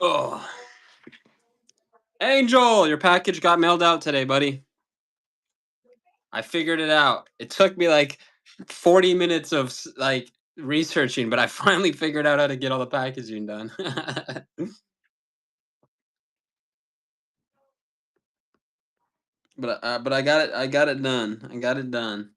Oh, Angel, your package got mailed out today, buddy. I figured it out. It took me like 40 minutes of like researching, but I finally figured out how to get all the packaging done. But I got it. I got it done. I got it done.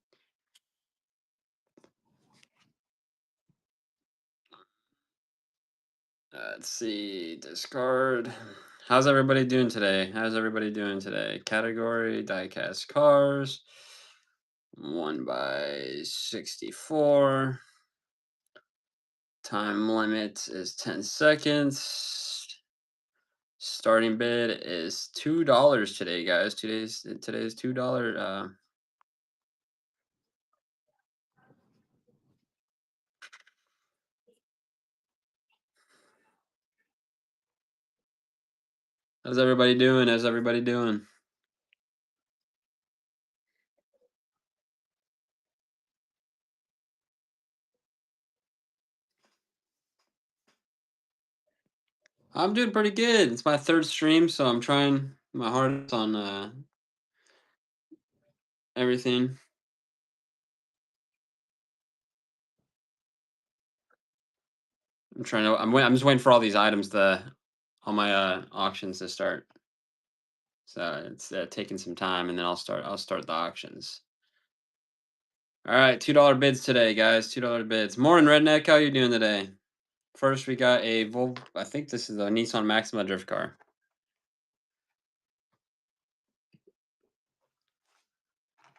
Let's see. Discard. How's everybody doing today? How's everybody doing today? Category diecast cars. 1/64. Time limit is 10 seconds. Starting bid is $2 today, guys. Today's $2. How's everybody doing? How's everybody doing? I'm doing pretty good. It's my third stream, so I'm trying my hardest on everything. I'm just waiting for all these items all my auctions to start. So it's taking some time, and then I'll start the auctions. All right, $2 bids today, guys. $2 bids. Morning, Redneck. How you doing today? First, we got a Volvo. I think this is a Nissan Maxima drift car.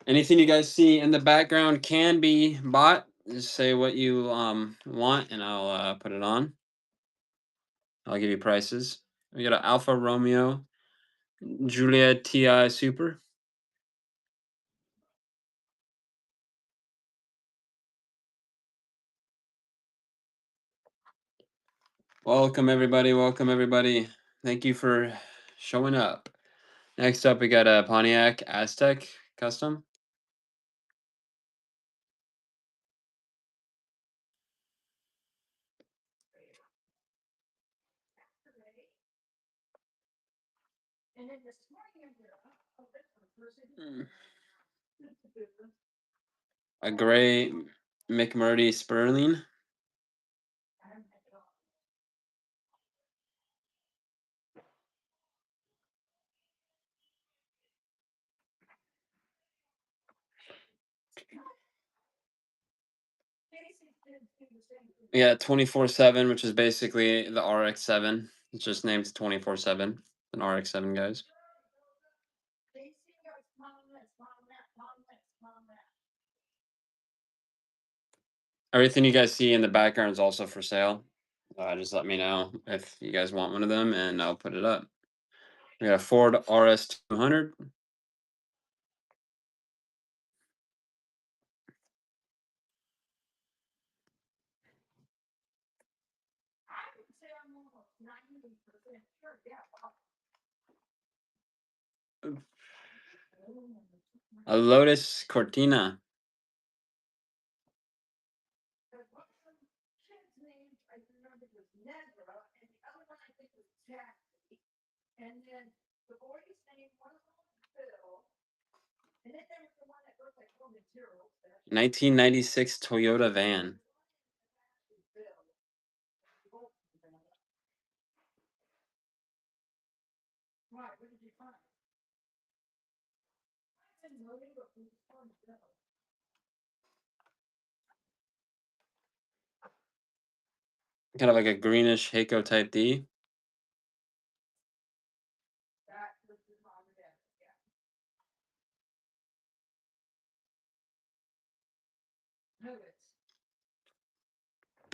Anything you guys see in the background can be bought. Just say what you want, and I'll put it on. I'll give you prices. We got an Alfa Romeo Juliet TI Super. Welcome everybody. Welcome everybody. Thank you for showing up. Next up, we got a Pontiac Aztec Custom. A gray McMurdy Sperling. We got 24/7, which is basically the RX-7. It's just named 24/7. An RX-7, guys. Everything you guys see in the background is also for sale. Just let me know if you guys want one of them, and I'll put it up. We got a Ford RS200. A Lotus Cortina. And then the boy's name, one of them was Bill. And then there was the one that looked like Roman materials. 1996 Toyota van. Right, what did you find? Kind of like a greenish Heiko Type D.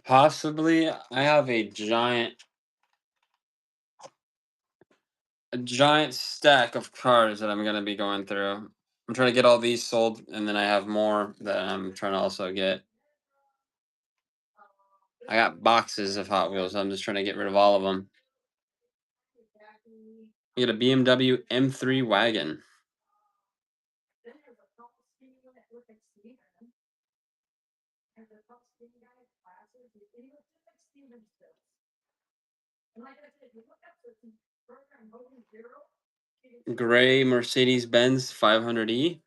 Possibly, I have a giant stack of cars that I'm gonna be going through. I'm trying to get all these sold, and then I have more that I'm trying to also get. I got boxes of Hot Wheels. I'm just trying to get rid of all of them. You get a BMW M3 wagon. Gray Mercedes Benz 500E.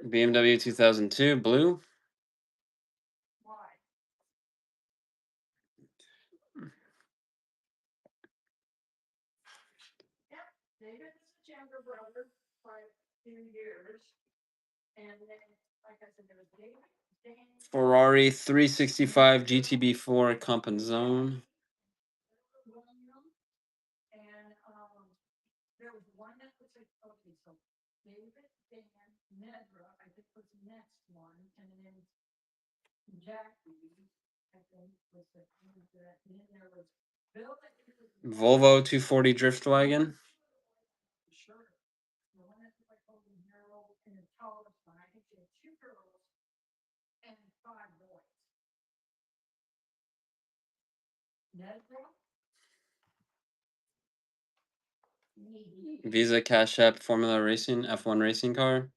BMW 2002 blue. Ferrari 365 GTB4 Comp Zone. Volvo 240 Drift Wagon. Visa Cash App Formula Racing F1 racing car.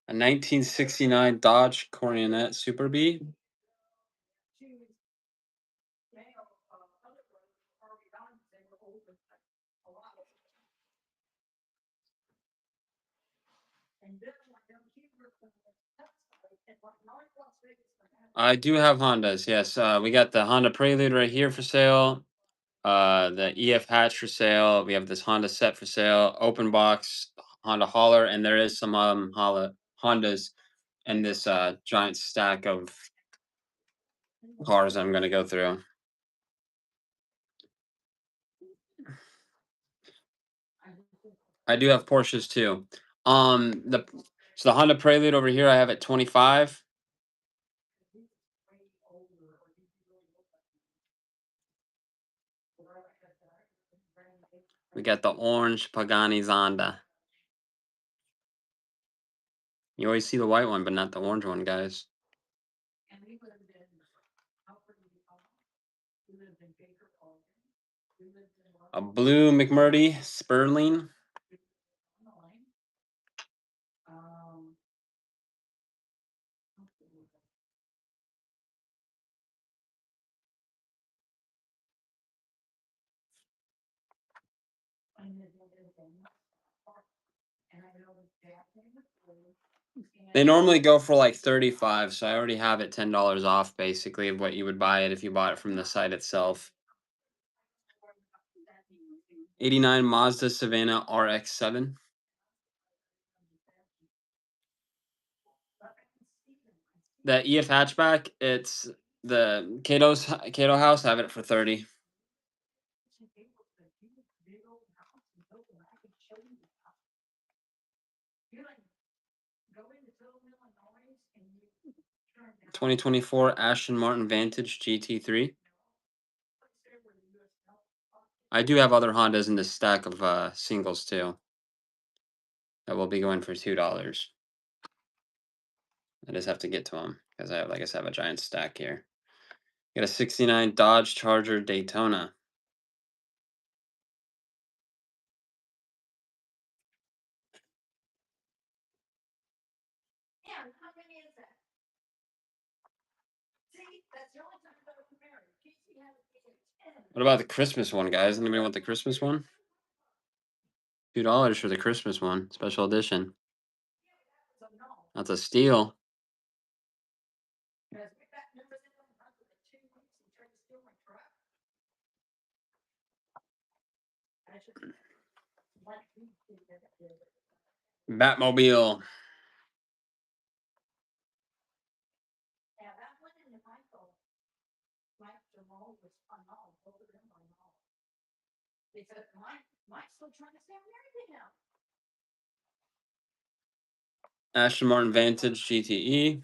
A 1969 Dodge Coronet Super B. I do have Hondas. Yes, we got the Honda Prelude right here for sale. The EF hatch for sale. We have this Honda set for sale. Open box Honda hauler, and there is some Hondas in this giant stack of cars I'm going to go through. I do have Porsches too. The Honda Prelude over here I have at 25. We got the orange Pagani Zonda. You always see the white one, but not the orange one, guys. A blue McMurdy Sperling. They normally go for like 35, so I already have it $10 off basically of what you would buy it if you bought it from the site itself. 89 Mazda Savannah RX-7. That EF hatchback, it's the Cato House. I have it for 30. (2024) Aston Martin Vantage GT3. I do have other Hondas in this stack of singles too. That will be going for $2. I just have to get to them because I have, like I said, I have a giant stack here. Got a 69 Dodge Charger Daytona. What about the Christmas one, guys? Anybody want the Christmas one? $2 for the Christmas one, special edition. That's a steal. Batmobile. Aston Martin Vantage GTE.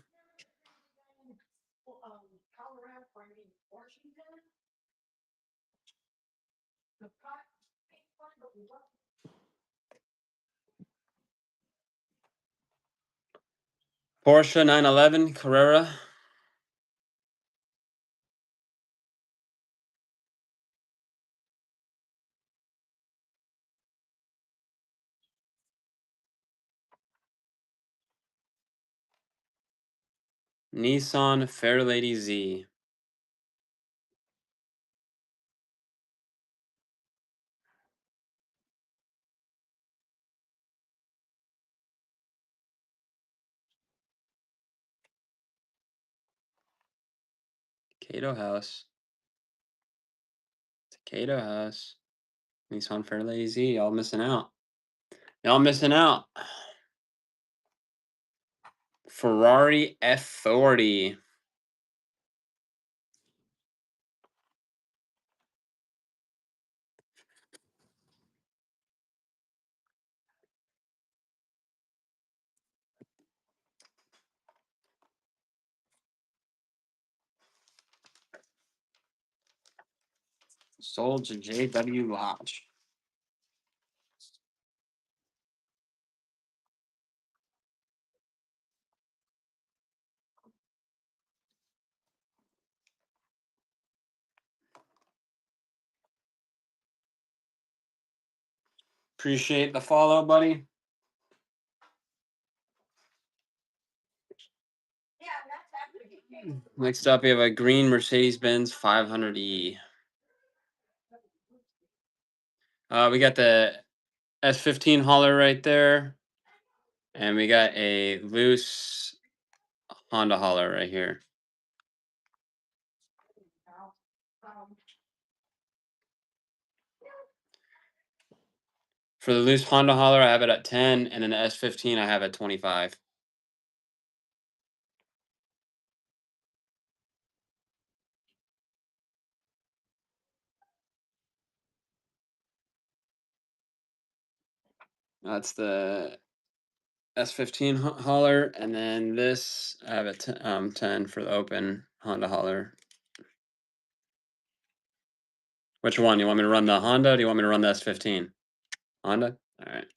Porsche 911 Carrera. Nissan Fairlady Z. Cato House. Cato House. Nissan Fairlady Z. Y'all missing out. Y'all missing out. Ferrari F40. Sold to J.W. Lodge. Appreciate the follow, buddy. Next up, we have a green Mercedes-Benz 500E. We got the S15 hauler right there. And we got a loose Honda hauler right here. For the loose Honda hauler, I have it at 10, and then the S15 I have at 25. That's the S15 hauler, and then this I have at 10 for the open Honda hauler. Which one? You want me to run the Honda, or do you want me to run the S15? Honda? All right.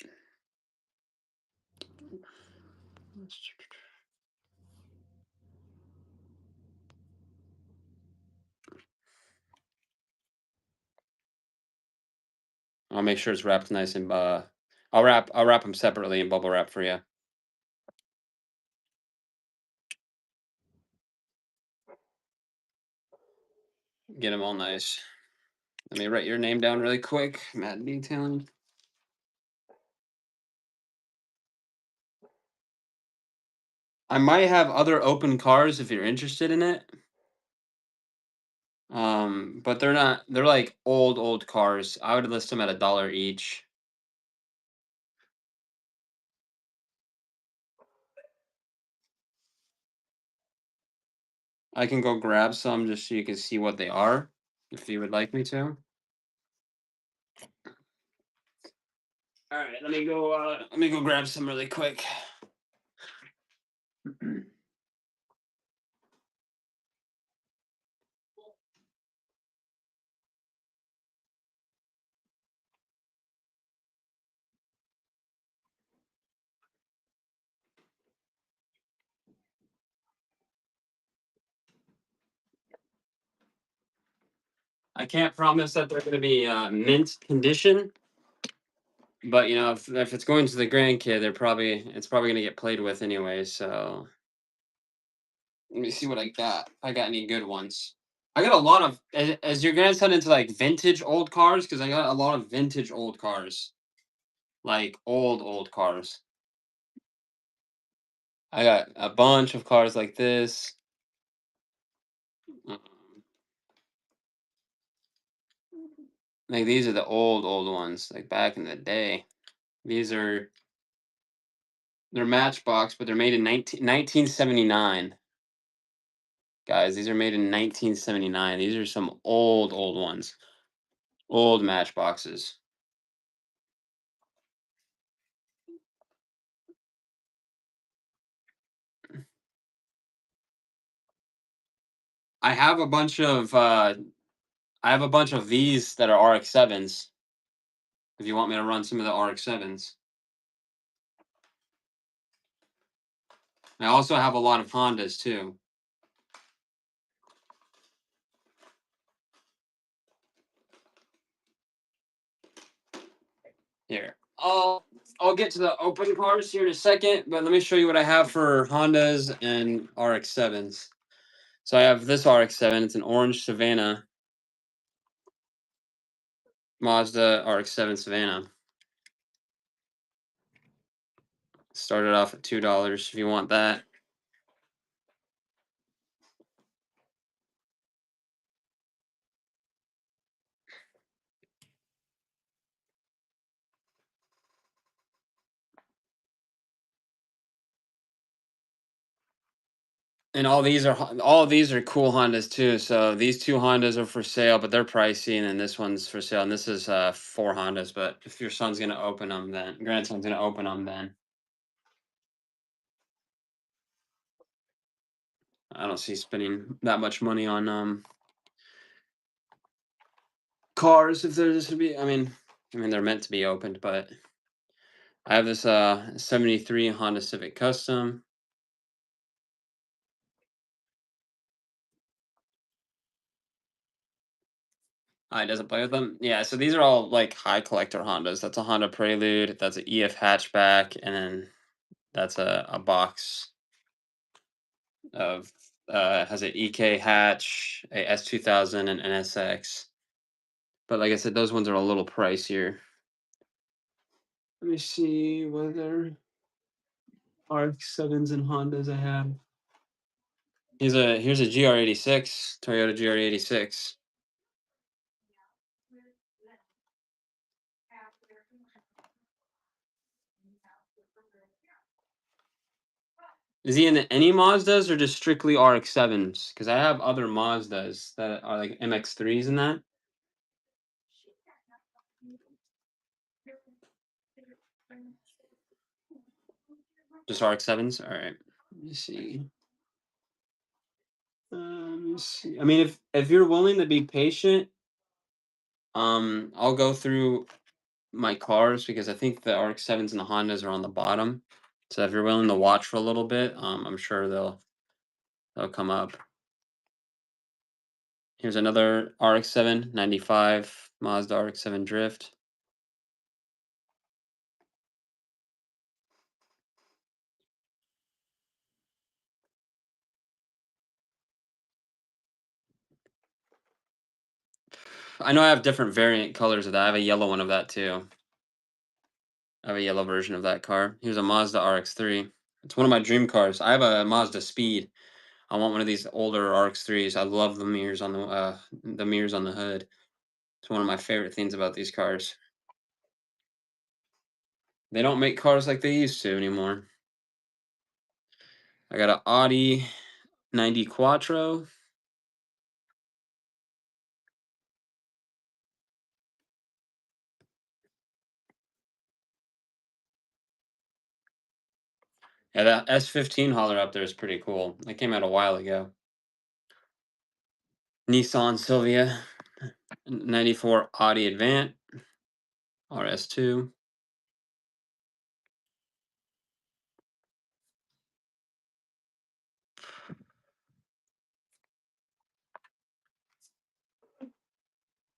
I'll make sure it's wrapped nice and I'll wrap them separately in bubble wrap for you. Get them all nice. Let me write your name down really quick. Matt Detailing. I might have other open cars if you're interested in it. But they're not. They're like old cars. I would list them at $1 each. I can go grab some just so you can see what they are, if you would like me to. All right, let me go. Let me go grab some really quick. I can't promise that they're going to be mint condition, but you know, if it's going to the grandkid, it's probably going to get played with anyway. So let me see what I got. If I got any good ones. I got a lot of as your grandson into like vintage old cars, because I got a lot of vintage old cars, like old cars. I got a bunch of cars like this. Um, like these are the old ones, like back in the day. These are they're Matchbox, but they're made in 1979. Guys, these are made in 1979. These are some old ones. Old Matchboxes. I have a bunch of I have a bunch of these that are RX-7s. if you want me to run some of the RX-7s. I also have a lot of Hondas too. Here. I'll get to the open cars here in a second, but let me show you what I have for Hondas and RX-7s. So I have this RX-7. It's an orange Savannah. Mazda RX-7 Savannah. Started off at $2 if you want that. And all of these are cool Hondas too. So these two Hondas are for sale, but they're pricey, and then this one's for sale. And this is 4 Hondas. But if your son's gonna open them, then grandson's gonna open them, then I don't see spending that much money on cars if they're just to be. I mean they're meant to be opened, but I have this 73 Honda Civic Custom. He doesn't play with them. Yeah, so these are all like high collector Hondas. That's a Honda Prelude. That's an EF hatchback, and then that's a box of has an EK hatch, a S2000, and NSX. But like I said, those ones are a little pricier. Let me see what other RX-7s and Hondas I have. Here's a GR86, Toyota GR86. Is he in any Mazdas or just strictly RX-7s? Because I have other Mazdas that are like MX-3s and that. Just RX-7s? All right. Let me see. Let me see. I mean, if you're willing to be patient, I'll go through my cars because I think the RX-7s and the Hondas are on the bottom. So if you're willing to watch for a little bit, I'm sure they'll come up. Here's another RX-7 95 Mazda RX-7 Drift. I know I have different variant colors of that. I have a yellow one of that too. I have a yellow version of that car. Here's a Mazda RX-3. It's one of my dream cars. I have a Mazda Speed. I want one of these older RX-3s. I love the mirrors on the mirrors on the hood. It's one of my favorite things about these cars. They don't make cars like they used to anymore. I got an Audi 90 Quattro. Yeah, that S15 hauler up there is pretty cool. That came out a while ago. Nissan Silvia 94 Audi Avant RS2.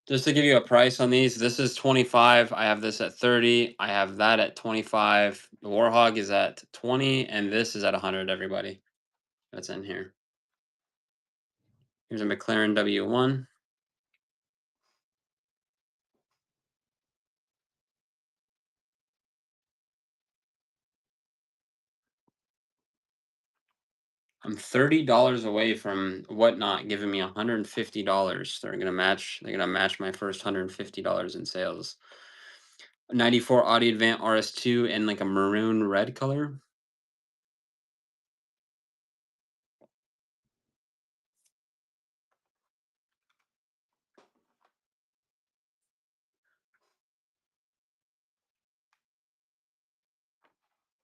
Just to give you a price on these, this is 25. I have this at 30. I have that at 25. The Warhog is at 20, and this is at 100, everybody. That's in here. Here's a McLaren W1. I'm $30 away from Whatnot giving me $150. They're gonna match my first $150 in sales. 94 Audi Avant RS2 in like a maroon red color.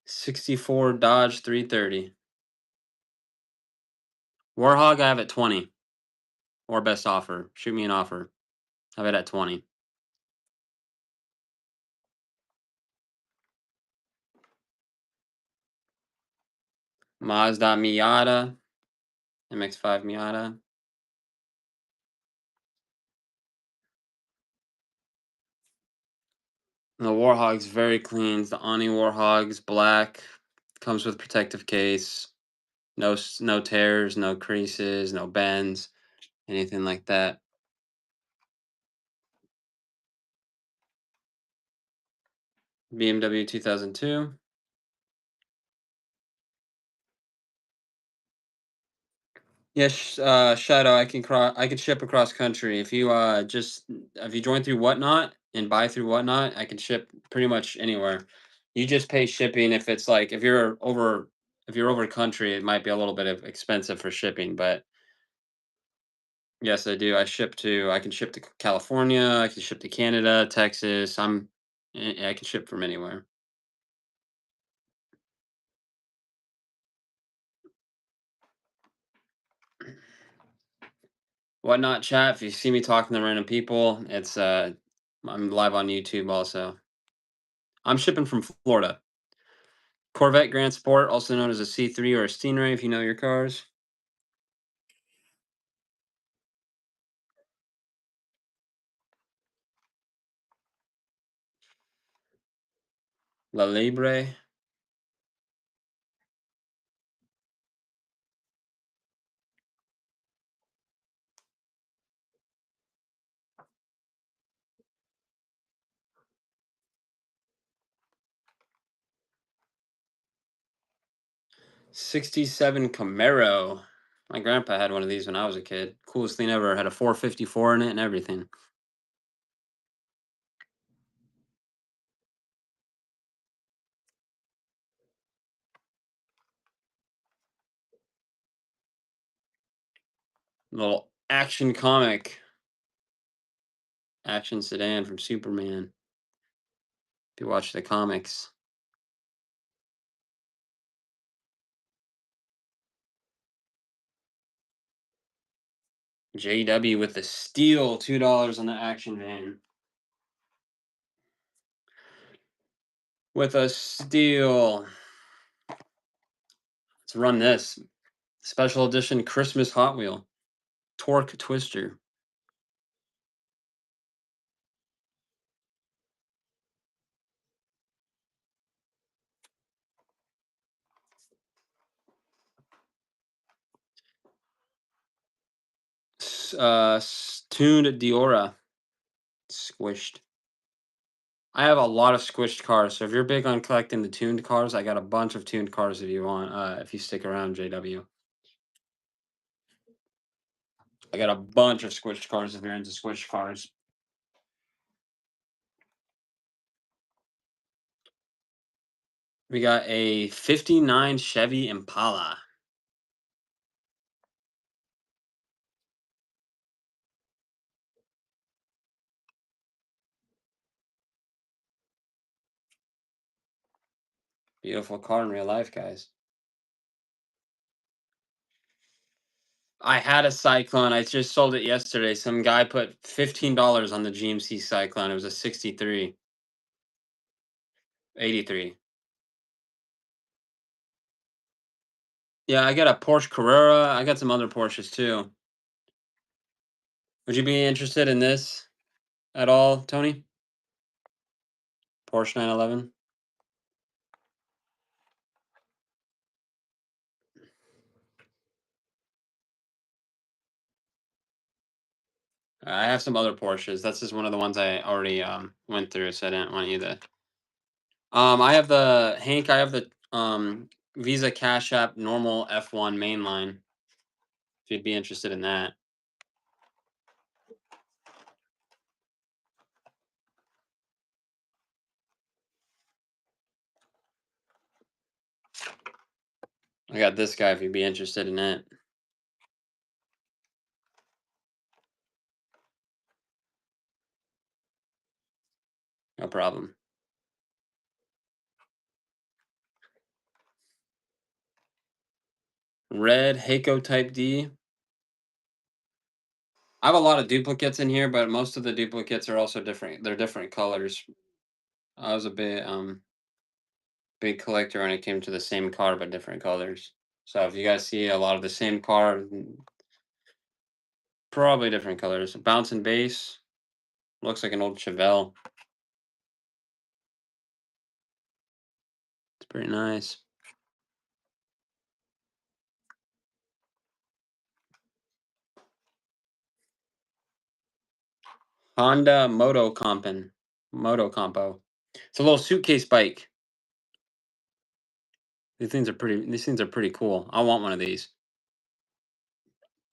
'64 Dodge 330. Warhog I have at 20. Or best offer. Shoot me an offer. I have it at 20. Mazda Miata, MX-5 Miata. The Warhog's very clean. It's the Ani Warhog's black. Comes with protective case. No tears, no creases, no bends, anything like that. BMW 2002. Yes, Shadow. I can ship across country. If you join through Whatnot and buy through Whatnot, I can ship pretty much anywhere. You just pay shipping if it's like if you're over country, it might be a little bit of expensive for shipping, but yes, I do. I can ship to California, I can ship to Canada, Texas. I can ship from anywhere. Whatnot chat. If you see me talking to random people, I'm live on YouTube also. I'm shipping from Florida. Corvette Grand Sport, also known as a C3 or a Stingray, if you know your cars. La Libre. 67 Camaro. My grandpa had one of these when I was a kid. Coolest thing ever. Had a 454 in it and everything. Little action comic. Action sedan from Superman. If you watch the comics. JW with the steel, $2 on the action van. With a steel. Let's run this. Special edition Christmas Hot Wheel. Torque Twister. Tuned Diora. Squished. I have a lot of squished cars, so if you're big on collecting the tuned cars, I got a bunch of tuned cars if you want, if you stick around, JW. I got a bunch of squished cars if you're into squished cars. We got a 59 Chevy Impala. Beautiful car in real life, guys. I had a Cyclone. I just sold it yesterday. Some guy put $15 on the GMC Cyclone. It was a 63. 83. Yeah, I got a Porsche Carrera. I got some other Porsches too. Would you be interested in this at all, Tony? Porsche 911. I have some other Porsches. That's just one of the ones I already went through, so I didn't want you to. I have the Hank. I have the Visa Cash App normal F1 mainline. If you'd be interested in that, I got this guy. If you'd be interested in it, no problem. Red Heiko Type D. I have a lot of duplicates in here, but most of the duplicates are also different. They're different colors. I was a big collector when it came to the same car but different colors. So if you guys see a lot of the same car, probably different colors. Bouncing base looks like an old Chevelle. It's pretty nice. Honda Moto Compo. It's a little suitcase bike. These things are pretty cool. I want one of these.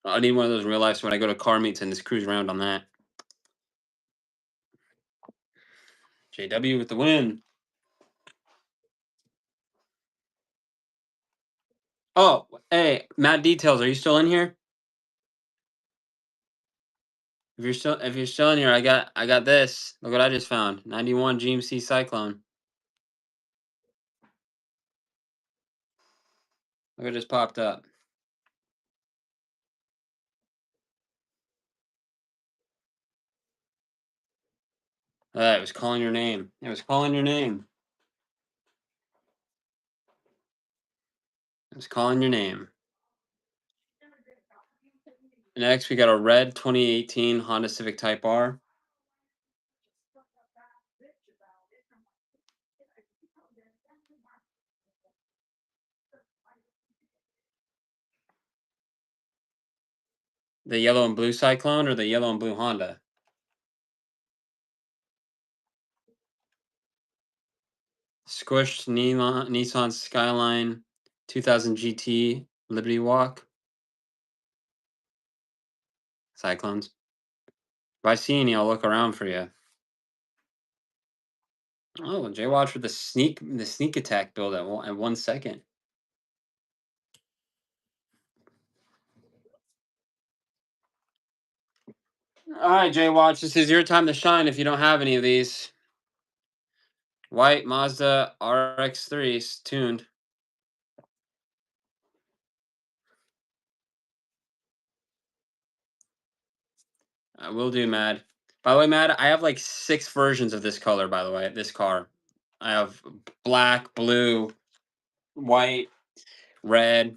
I need one of those in real life so when I go to car meets and just cruise around on that. JW with the win. Oh, hey, Matt Details, are you still in here? If you're still in here, I got this. Look what I just found. 91 GMC Cyclone. Look what just popped up. It was calling your name. It was calling your name. It was calling your name. Next, we got a red 2018 Honda Civic Type R. The yellow and blue Cyclone or the yellow and blue Honda? Squished Nissan Skyline 2000 GT Liberty Walk. Cyclones. If I see any, I'll look around for you. Oh, J-Watch with the sneak attack build at 1 second. All right, J-Watch, this is your time to shine if you don't have any of these. White Mazda RX-3 tuned. I will do, Mad. By the way, Mad, I have like 6 versions of this color, by the way, this car. I have black, blue, white, red.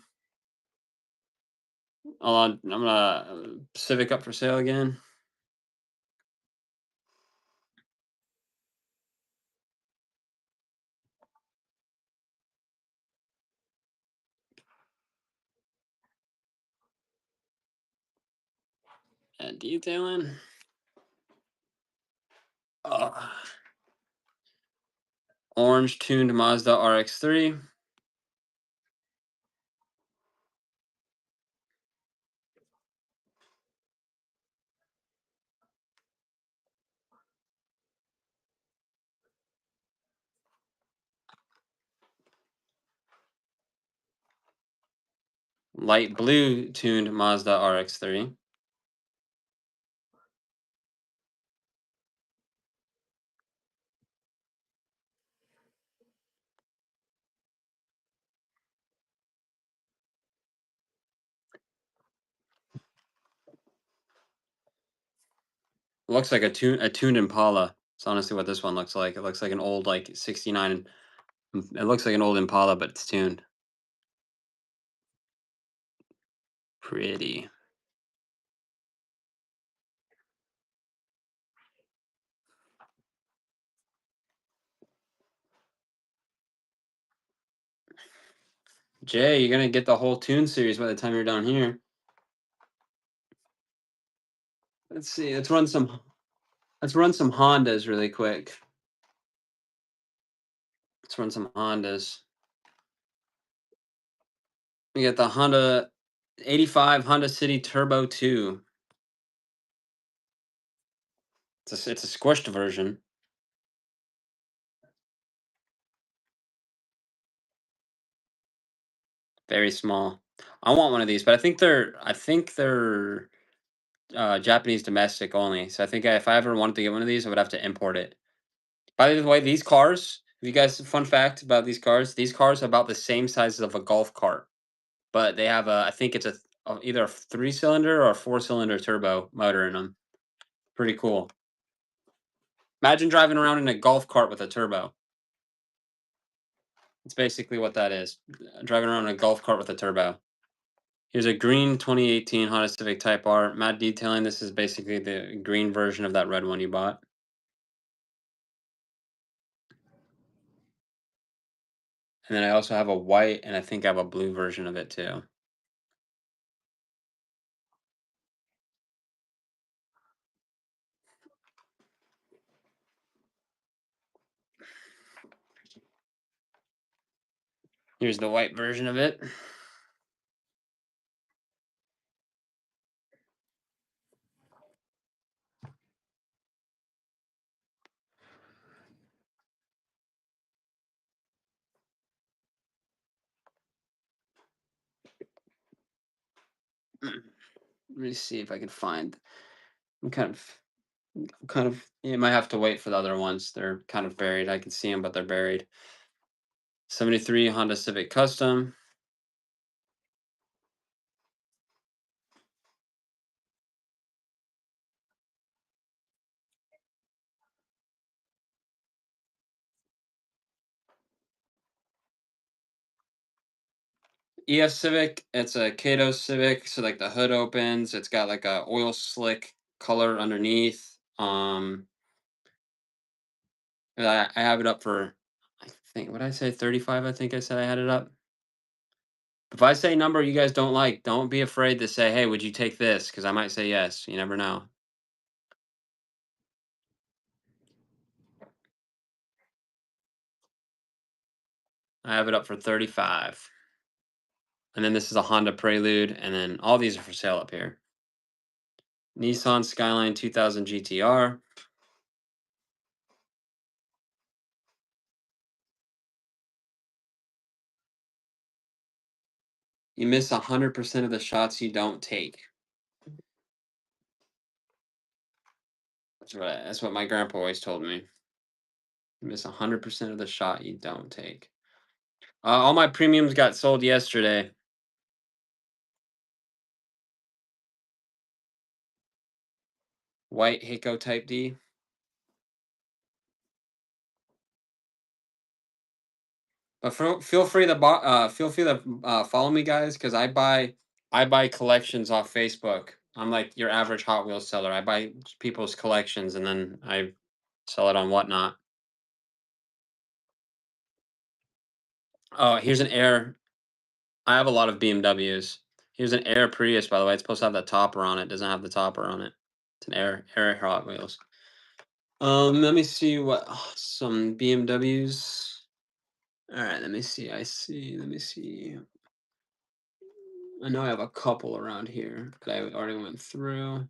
I'm gonna Civic up for sale again. And detailing. Orange tuned Mazda RX-3. Light blue tuned Mazda RX-3. Looks like a tuned Impala. It's honestly what this one looks like. It looks like an old like 69. It looks like an old Impala, but it's tuned. Pretty. Jay, you're gonna get the whole tune series by the time you're down here. Let's see. Let's run some Hondas really quick. Let's run some Hondas. We got the Honda 85 Honda City Turbo 2. It's a squished version. Very small. I want one of these, but I think they're Japanese domestic only. So I think if I ever wanted to get one of these, I would have to import it. By the way, these cars, if you guys, fun fact about these cars are about the same size of a golf cart, but they have I think it's either a 3-cylinder or a 4-cylinder turbo motor in them. Pretty cool. Imagine driving around in a golf cart with a turbo. It's basically what that is. Driving around in a golf cart with a turbo. Here's a green 2018 Honda Civic Type R. Matte detailing. This is basically the green version of that red one you bought. And then I also have a white, and I think I have a blue version of it too. Here's the white version of it. Let me see if I can find. I'm kind of. You might have to wait for the other ones. They're kind of buried. I can see them, but they're buried. 73 Honda Civic Custom. ES Civic. It's a Kato Civic. So like the hood opens. It's got like a oil slick color underneath. And I have it up for. I think what I say 35. I think I said I had it up. If I say number you guys don't like, don't be afraid to say, "Hey, would you take this?" Because I might say yes. You never know. I have it up for 35. And then this is a Honda Prelude, and then all these are for sale up here. Nissan Skyline 2000 GTR. You miss 100% of the shots you don't take. That's what my grandpa always told me. You miss 100% of the shot you don't take. All my premiums got sold yesterday. White Hiko Type D. But feel free to follow me, guys, because I buy collections off Facebook. I'm like your average Hot Wheels seller. I buy people's collections and then I sell it on Whatnot. Oh, here's an Air. I have a lot of BMWs. Here's an Air Prius, by the way. It's supposed to have the topper on it. Doesn't have the topper on it. It's an Air Hot Wheels. Let me see what some BMWs. All right, let me see. Let me see. I know I have a couple around here that I already went through.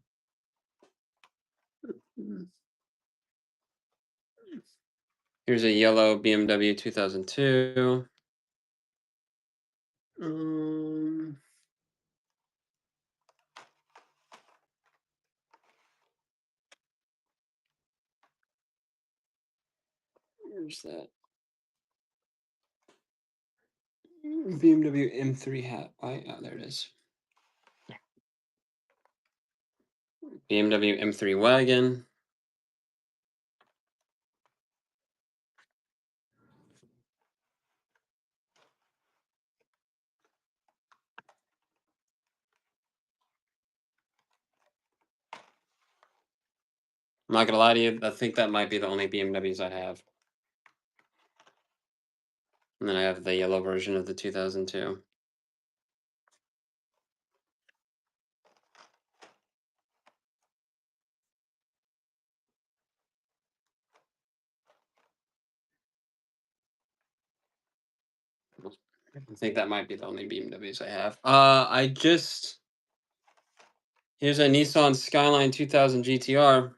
Here's a yellow BMW 2002. Um, Where's that? BMW M3 hat. Oh, there it is. BMW M3 wagon. I'm not gonna lie to you. I think that might be the only BMWs I have. And then I have the yellow version of the 2002. I think that might be the only BMWs I have. Here's a Nissan Skyline 2000 GTR.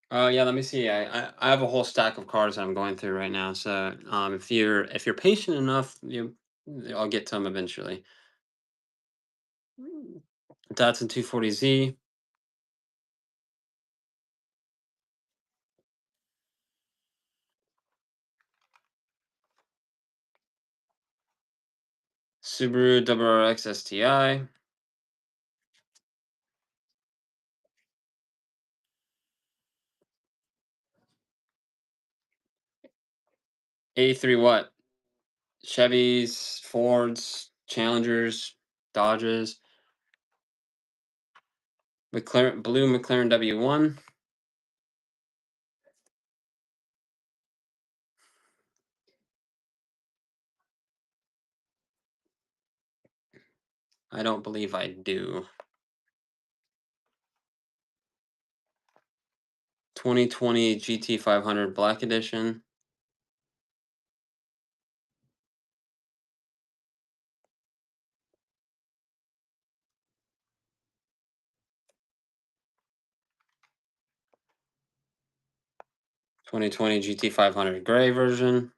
Yeah, let me see. I have a whole stack of cars that I'm going through right now. So if you're patient enough, I'll get to them eventually. Datsun 240Z. Subaru WRX STI. 83 what? Chevys, Fords, Challengers, Dodges, McLaren, blue McLaren W1. I don't believe I do. 2020 GT 500 Black Edition. (2020 GT 500 Gray version).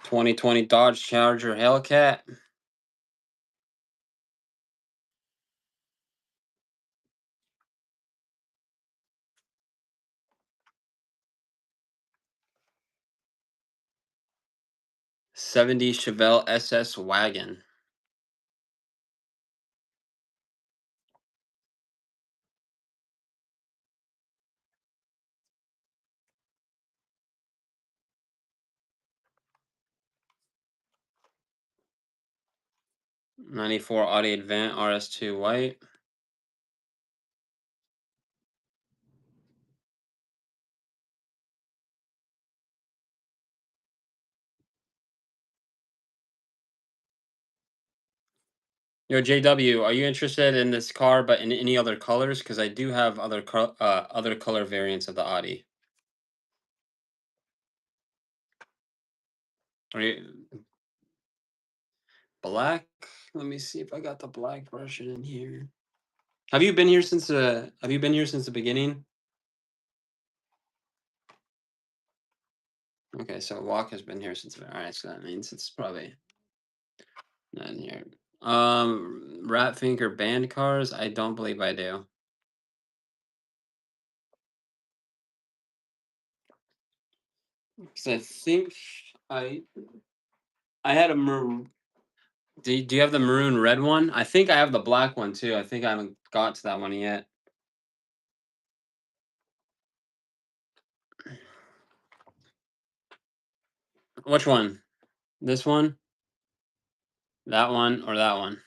(2020 Dodge Charger Hellcat). '70 Chevelle SS Wagon. '94 Audi Avant RS2 White. Yo, JW, are you interested in this car, but in any other colors? Because I do have other color variants of the Audi. Are you black? Let me see if I got the black version in here. Have you been here since the beginning? Okay, so Walk has been here since. All right, so that means it's probably not in here. Rat Finger band cars. I don't believe I do. Because I think I I had a maroon. Do you have the maroon red one? I think I have the black one too. I think I haven't got to that one yet. Which one? This one? That one or that one?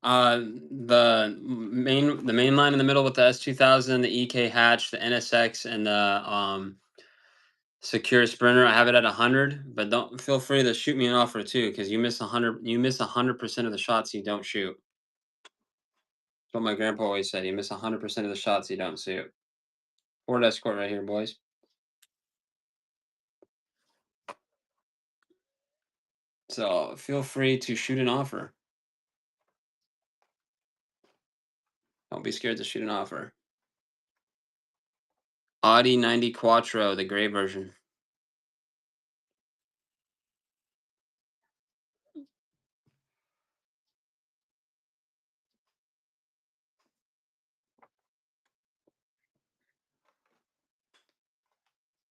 The main line in the middle with the S2000, the EK hatch, the NSX, and the Secure Sprinter. I have it at 100, but don't feel free to shoot me an offer too, because you miss 100. You miss 100% of the shots you don't shoot. That's what my grandpa always said. You miss 100% of the shots you don't shoot. Ford Escort right here, boys. So feel free to shoot an offer. Don't be scared to shoot an offer. Audi 90 Quattro, the gray version.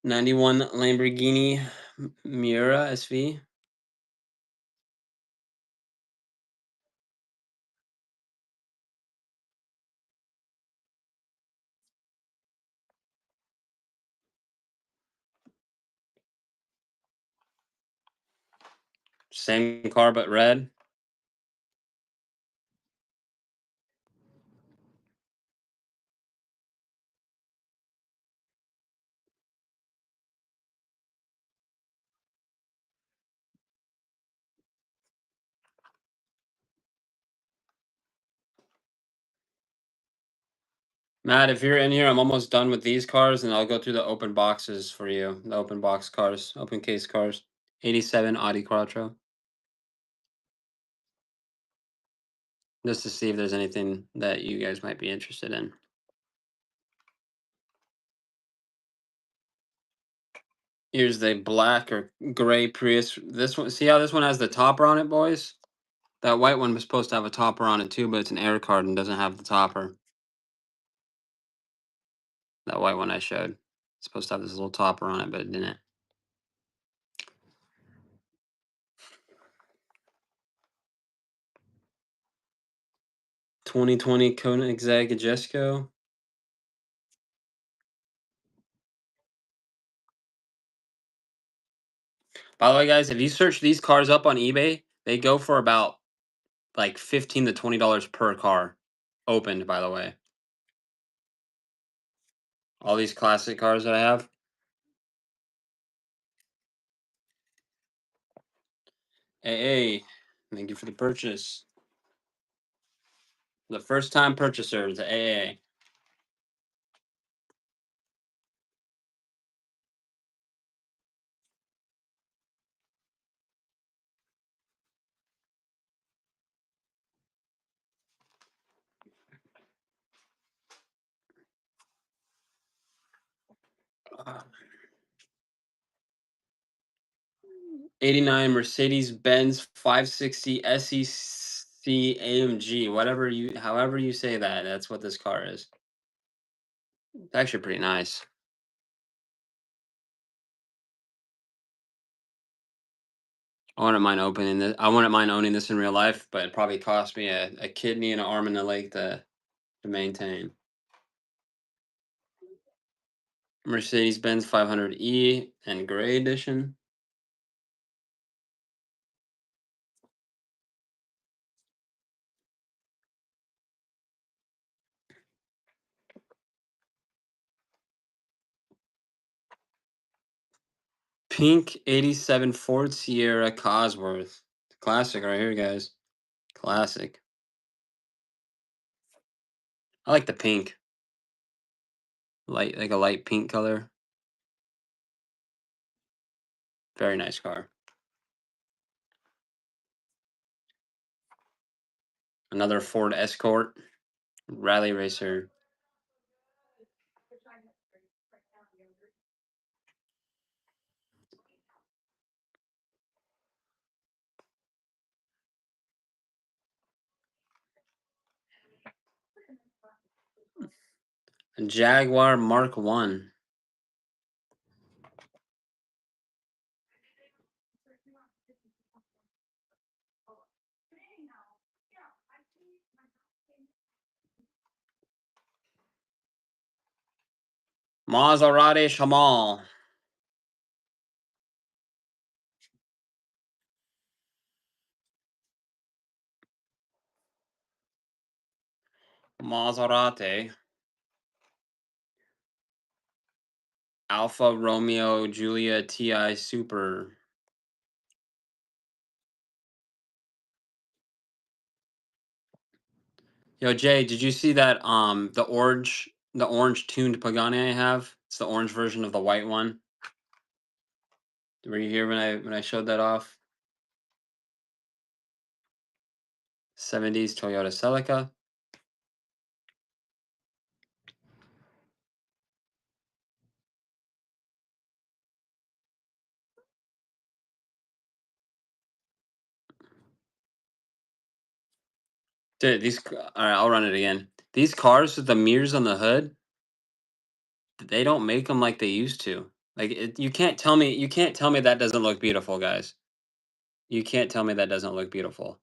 '91 Lamborghini Miura SV. Same car but red. Matt, if you're in here, I'm almost done with these cars, and I'll go through the open boxes for you. The open box cars, open case cars. '87 Audi Quattro. Just to see if there's anything that you guys might be interested in. Here's the black or gray Prius. This one, see how this one has the topper on it, boys? That white one was supposed to have a topper on it too, but it's an air card and doesn't have the topper. That white one I showed. It's supposed to have this little topper on it, but it didn't. 2020 Koenigsegg Jesko. By the way, guys, if you search these cars up on eBay, they go for about like $15 to $20 per car. Opened, by the way. All these classic cars that I have. Hey, thank you for the purchase. The first time purchaser, the AA. Uh, 89 Mercedes-Benz 560 SEC AMG. However you say that, that's what this car is. It's actually pretty nice. I wouldn't mind opening this. I wouldn't mind owning this in real life, but it probably cost me a kidney and an arm and a leg to maintain. Mercedes-Benz 500E and gray edition. Pink 87 Ford Sierra Cosworth. Classic right here, guys. Classic. I like the pink. Like a light pink color. Very nice car. Another Ford Escort. Rally Racer. A Jaguar Mark 1. Maserati Shamal. Maserati. Alfa Romeo Giulia TI Super. Yo, Jay, did you see that the orange tuned Pagani I have? It's the orange version of the white one. Were you here when I showed that off? 70s Toyota Celica. Dude, all right, I'll run it again. These cars with the mirrors on the hood, they don't make them like they used to. Like you can't tell me that doesn't look beautiful, guys. You can't tell me that doesn't look beautiful.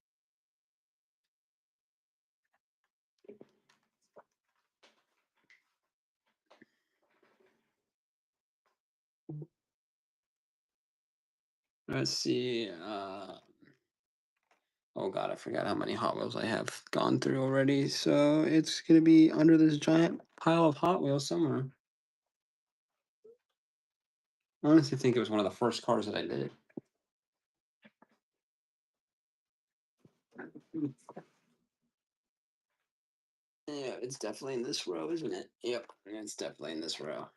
Let's see. Oh god, I forgot how many Hot Wheels I have gone through already. So it's gonna be under this giant pile of Hot Wheels somewhere. I honestly think it was one of the first cars that I did. Yeah, it's definitely in this row, isn't it? Yep, it's definitely in this row.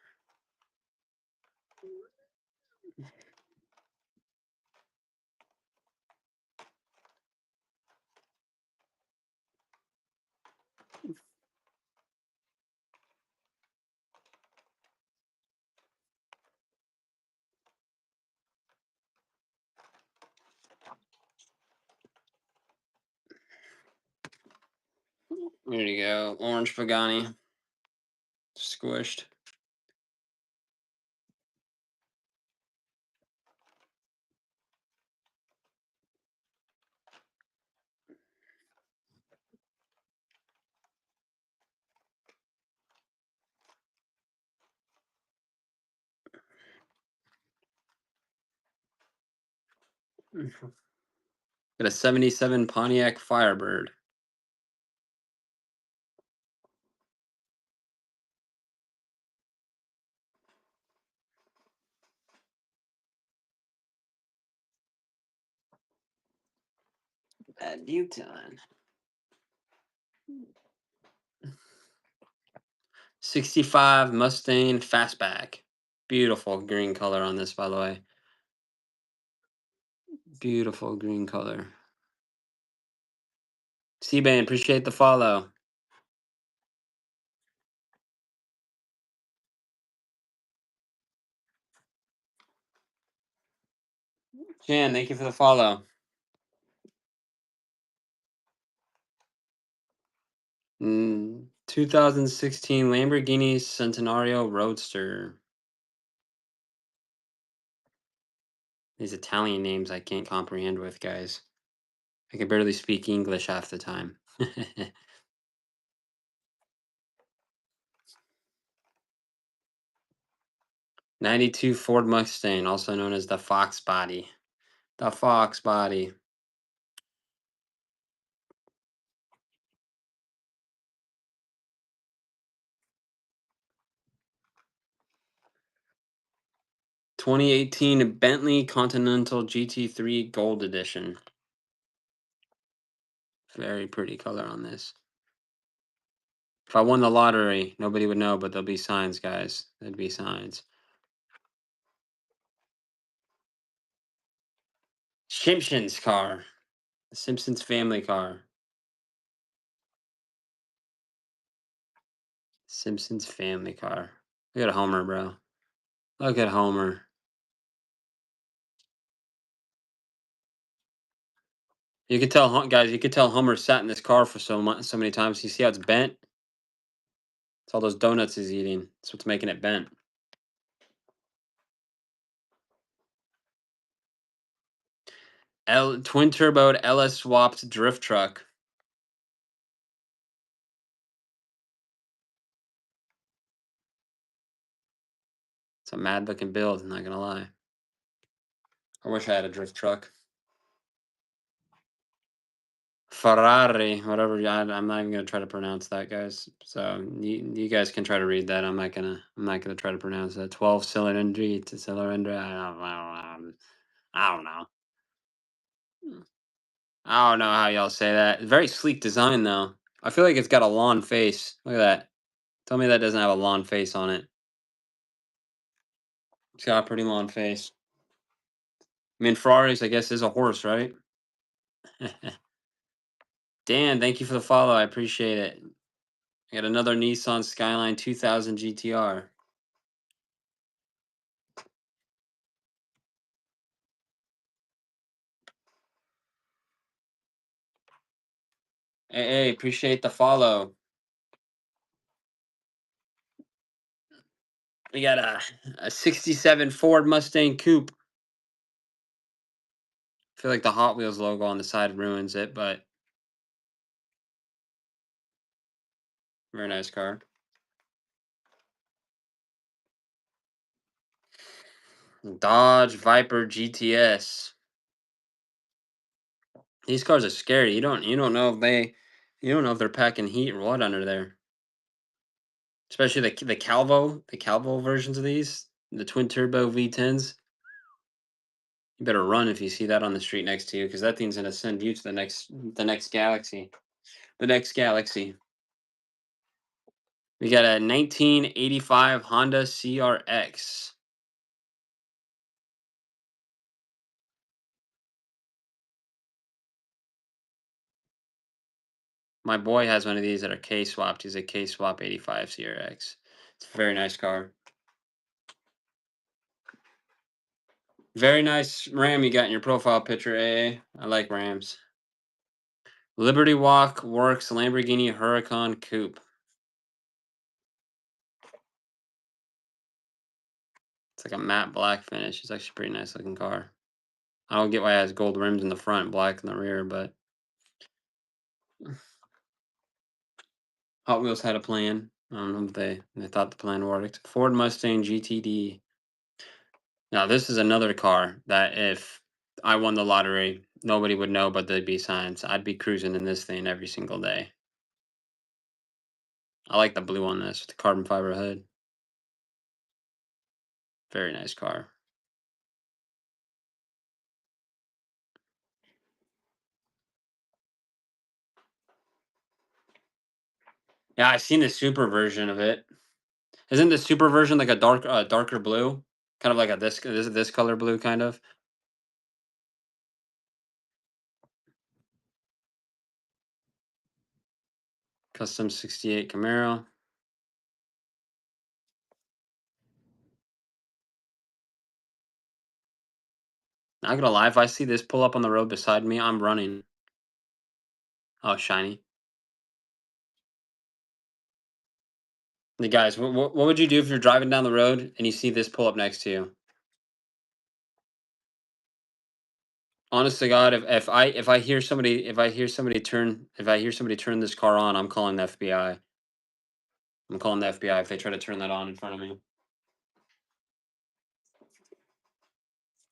There you go. Orange Pagani. Squished. Got a 77 Pontiac Firebird. Bad Buton. 65 Mustang Fastback. Beautiful green color on this, by the way. Beautiful green color. C-Bane, appreciate the follow. Jan, thank you for the follow. 2016 Lamborghini Centenario Roadster. These Italian names I can't comprehend with, guys. I can barely speak English half the time. 92 Ford Mustang, also known as the Fox Body. The Fox Body. (2018) Bentley Continental GT3 Gold Edition. Very pretty color on this. If I won the lottery, nobody would know, but there'll be signs, guys. There'd be signs. Simpsons car. The Simpsons family car. Simpsons family car. Look at Homer, bro. Look at Homer. You could tell, guys. You could tell Homer sat in this car for so many times. You see how it's bent? It's all those donuts he's eating. That's what's making it bent. Twin turbo LS swapped drift truck. It's a mad looking build. I'm not gonna lie. I wish I had a drift truck. Ferrari, whatever. I'm not even gonna try to pronounce that, guys. So you guys can try to read that. I'm not gonna try to pronounce that. 12 cylinder to cylinder. I don't know. I don't know how y'all say that. Very sleek design though. I feel like it's got a lawn face. Look at that. Tell me that doesn't have a lawn face on it. It's got a pretty lawn face. I mean, Ferraris, I guess, is a horse, right? Dan, thank you for the follow. I appreciate it. I got another Nissan Skyline 2000 GTR. Hey, appreciate the follow. We got a 67 Ford Mustang Coupe. I feel like the Hot Wheels logo on the side ruins it, but very nice car. Dodge Viper GTS. These cars are scary. You don't know if they're packing heat or what under there. Especially the Calvo versions of these, the twin turbo V10s. You better run if you see that on the street next to you, because that thing's gonna send you to the next galaxy. The next galaxy. We got a 1985 Honda CRX. My boy has one of these that are K-swapped. He's a K-swap 85 CRX. It's a very nice car. Very nice Ram you got in your profile picture, AA. I like Rams. Liberty Walk Works Lamborghini Huracan Coupe. It's like a matte black finish. It's actually a pretty nice looking car. I don't get why it has gold rims in the front, black in the rear, but Hot Wheels had a plan. I don't know if they thought the plan worked. Ford Mustang GTD. Now this is another car that if I won the lottery, nobody would know, but there'd be signs. I'd be cruising in this thing every single day. I like the blue on this with the carbon fiber hood. Very nice car. Yeah, I've seen the super version of it. Isn't the super version like a darker blue? Kind of like a this color blue kind of? Custom 68 Camaro. Not gonna lie, if I see this pull up on the road beside me, I'm running. Oh, shiny. The guys, what would you do if you're driving down the road and you see this pull up next to you? Honest to God, if I hear somebody turn this car on, I'm calling the FBI. I'm calling the FBI if they try to turn that on in front of me.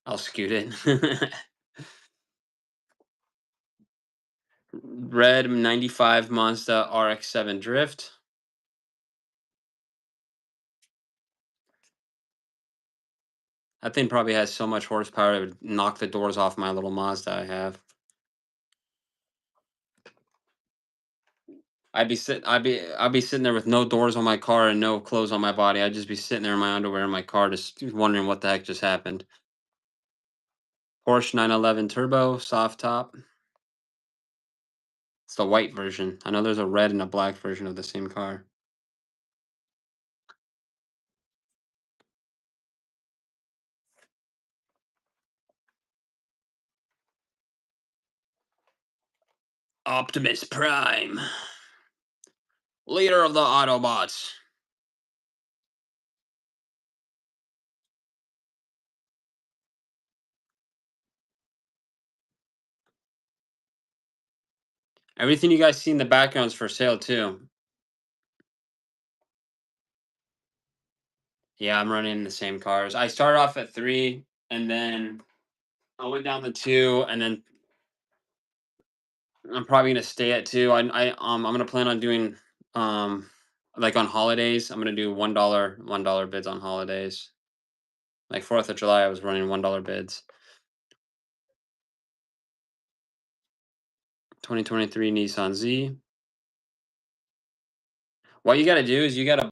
I'll scoot it. Red 95 Mazda RX-7 Drift. That thing probably has so much horsepower it would knock the doors off my little Mazda I have. I'd be sitting there with no doors on my car and no clothes on my body. I'd just be sitting there in my underwear in my car, just wondering what the heck just happened. Porsche 911 Turbo, soft top. It's the white version. I know there's a red and a black version of the same car. Optimus Prime, leader of the Autobots. Everything you guys see in the background is for sale too. Yeah, I'm running in the same cars. I started off at 3, and then I went down to 2, and then I'm probably gonna stay at 2. I'm gonna plan on doing um like on holidays. I'm gonna do $1 bids on holidays. Like 4th of July, I was running $1 bids. 2023 Nissan Z. What you gotta do is you gotta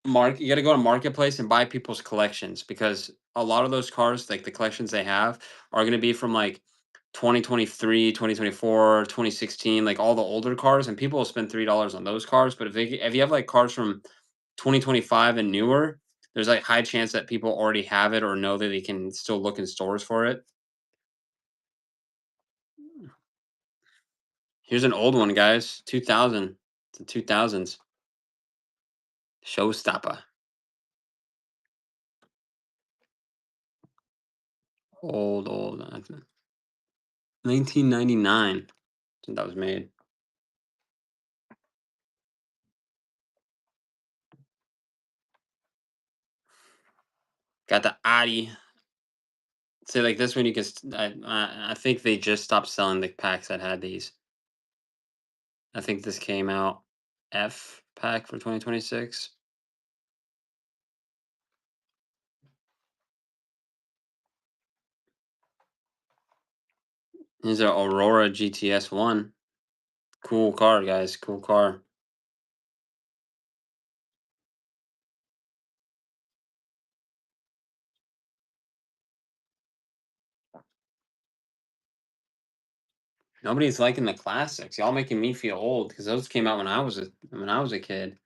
you gotta go to marketplace and buy people's collections, because a lot of those cars, like the collections they have, are gonna be from like 2023, 2024, 2016, like all the older cars, and people will spend $3 on those cars. But if you have like cars from 2025 and newer, there's like high chance that people already have it or know that they can still look in stores for it. Here's an old one, guys. 2000. It's the 2000s. Showstopper. Old. 1999. That was made. Got the Audi. See, like this one, you can. I think they just stopped selling the packs that had these. I think this came out F pack for 2026. Here's an Aurora GTS 1. Cool car, guys. Cool car. Nobody's liking the classics. Y'all making me feel old because those came out when I was a kid.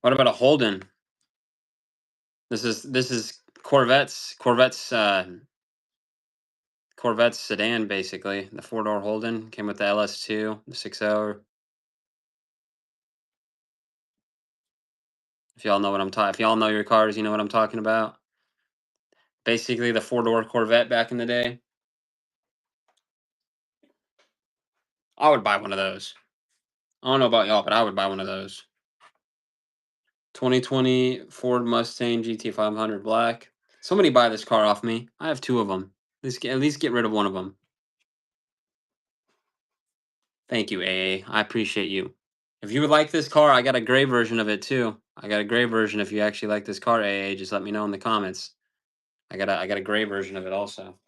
What about a Holden? This is Corvette's Corvette sedan, basically. The four-door Holden came with the LS2, the 6.0. If y'all know what I'm talking, if y'all know your cars, you know what I'm talking about. Basically, the four-door Corvette back in the day. I would buy one of those. I don't know about y'all, but I would buy one of those. 2020 Ford Mustang GT500 Black. Somebody buy this car off me. I have two of them. At least get rid of one of them. Thank you, AA. I appreciate you. If you would like this car, I got a gray version of it too. I got a gray version. If you actually like this car, AA, just let me know in the comments. I got a gray version of it also.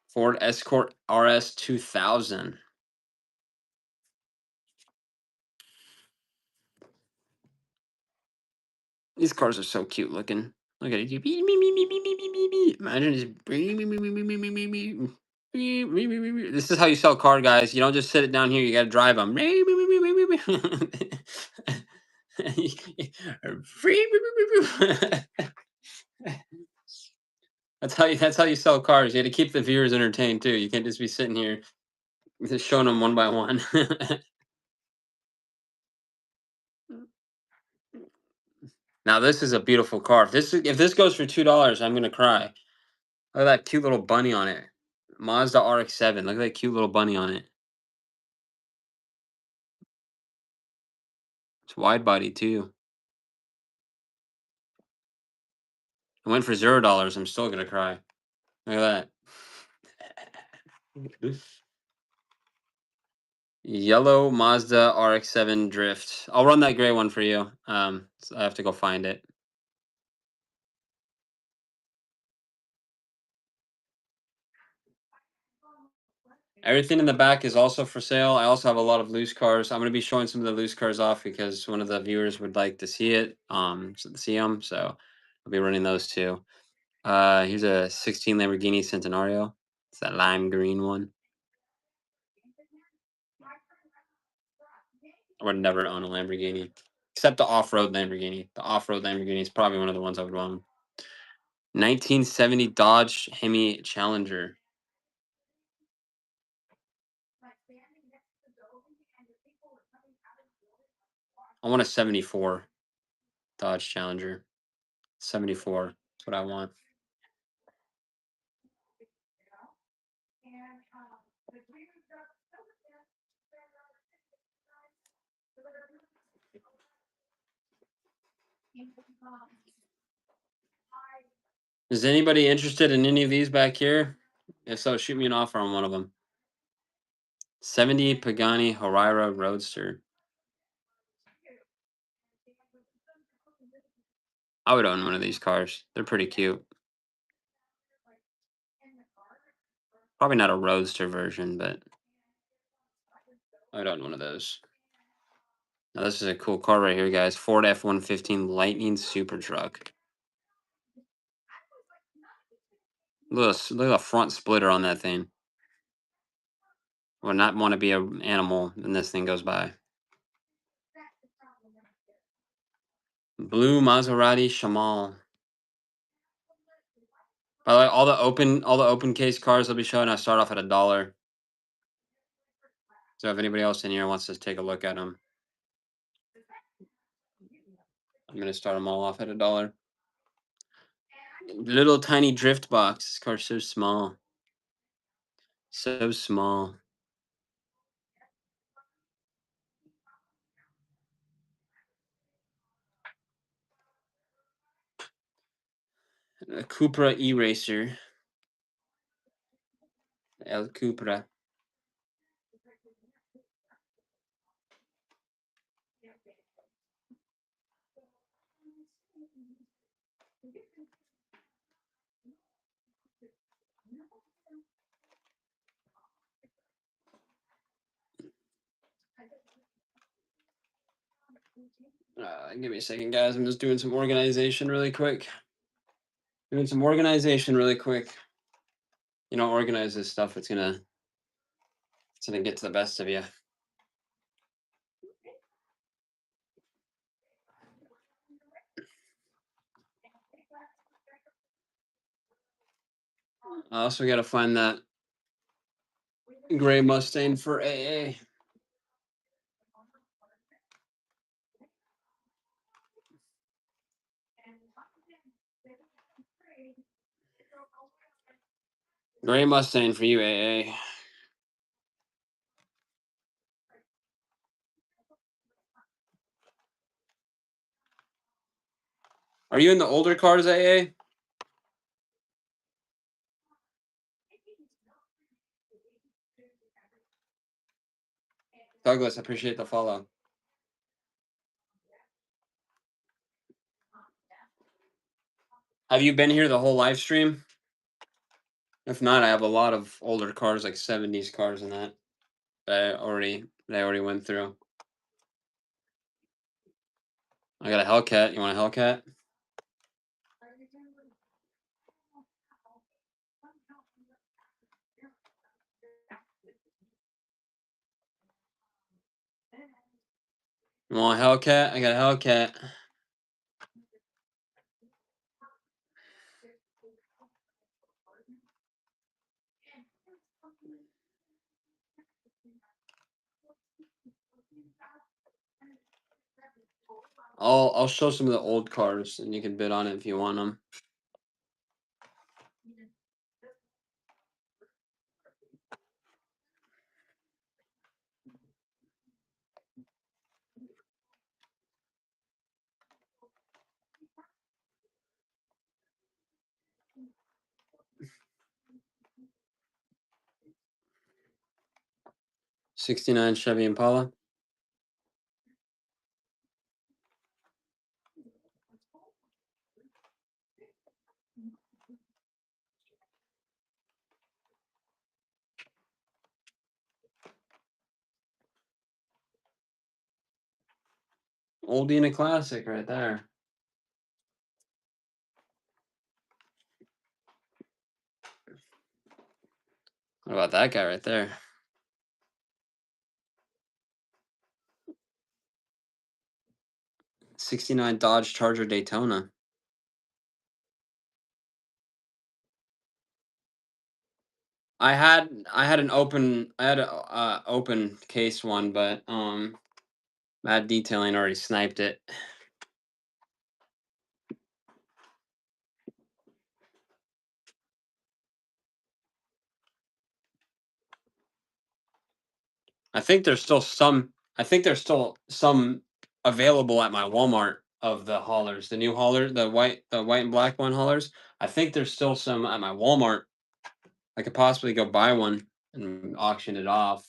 Ford Escort RS 2000. These cars are so cute looking. Look at it. Imagine just. This is how you sell a car, guys. You don't just sit it down here. You got to drive them. That's how you sell cars. You got to keep the viewers entertained too. You can't just be sitting here just showing them one by one. Now this is a beautiful car. If this goes for $2, I'm gonna cry. Look at that cute little bunny on it. Mazda RX-7. Look at that cute little bunny on it. It's wide body too. I went for $0. I'm still gonna cry. Look at that. Yellow Mazda RX-7 Drift. I'll run that gray one for you. So I have to go find it. Everything in the back is also for sale. I also have a lot of loose cars. I'm going to be showing some of the loose cars off because one of the viewers would like to see it, see them. So I'll be running those too. Here's a 16 Lamborghini Centenario. It's that lime green one. I would never own a Lamborghini, except the off-road Lamborghini. The off-road Lamborghini is probably one of the ones I would own. 1970 Dodge Hemi Challenger. I want a 74 Dodge Challenger. 74. That's what I want. Is anybody interested in any of these back here? If so, shoot me an offer on one of them. 70 Pagani Huayra Roadster. I would own one of these cars. They're pretty cute. Probably not a Roadster version, but I would own one of those. Now this is a cool car right here, guys. Ford F-115 Lightning Super Truck. Look at the front splitter on that thing. Would not want to be an animal when this thing goes by. Blue Maserati Shamal. By the way, all the open case cars I'll be showing, I start off at $1. So if anybody else in here wants to take a look at them, I'm gonna start them all off at $1. Little tiny drift box. This car's so small. So small. A Cupra E-Racer. El Cupra. Give me a second, guys. I'm just doing some organization really quick. You don't organize this stuff, it's gonna get to the best of you. I also got to find that gray Mustang for AA. Gray Mustang for you, AA. Are you in the older cars, AA? Douglas, I appreciate the follow. Have you been here the whole live stream? If not, I have a lot of older cars, like 70s cars and that I already went through. I got a Hellcat. You want a Hellcat? You want a Hellcat? I got a Hellcat. I'll show some of the old cars, and you can bid on it if you want them. 69 Chevy Impala. Oldie and a classic right there. What about that guy right there? 69 Dodge Charger Daytona. I had a open case one, but Mad Detailing already sniped it. I think there's still some available at my Walmart of the haulers, the new hauler, the white and black one haulers. I think there's still some at my Walmart. I could possibly go buy one and auction it off.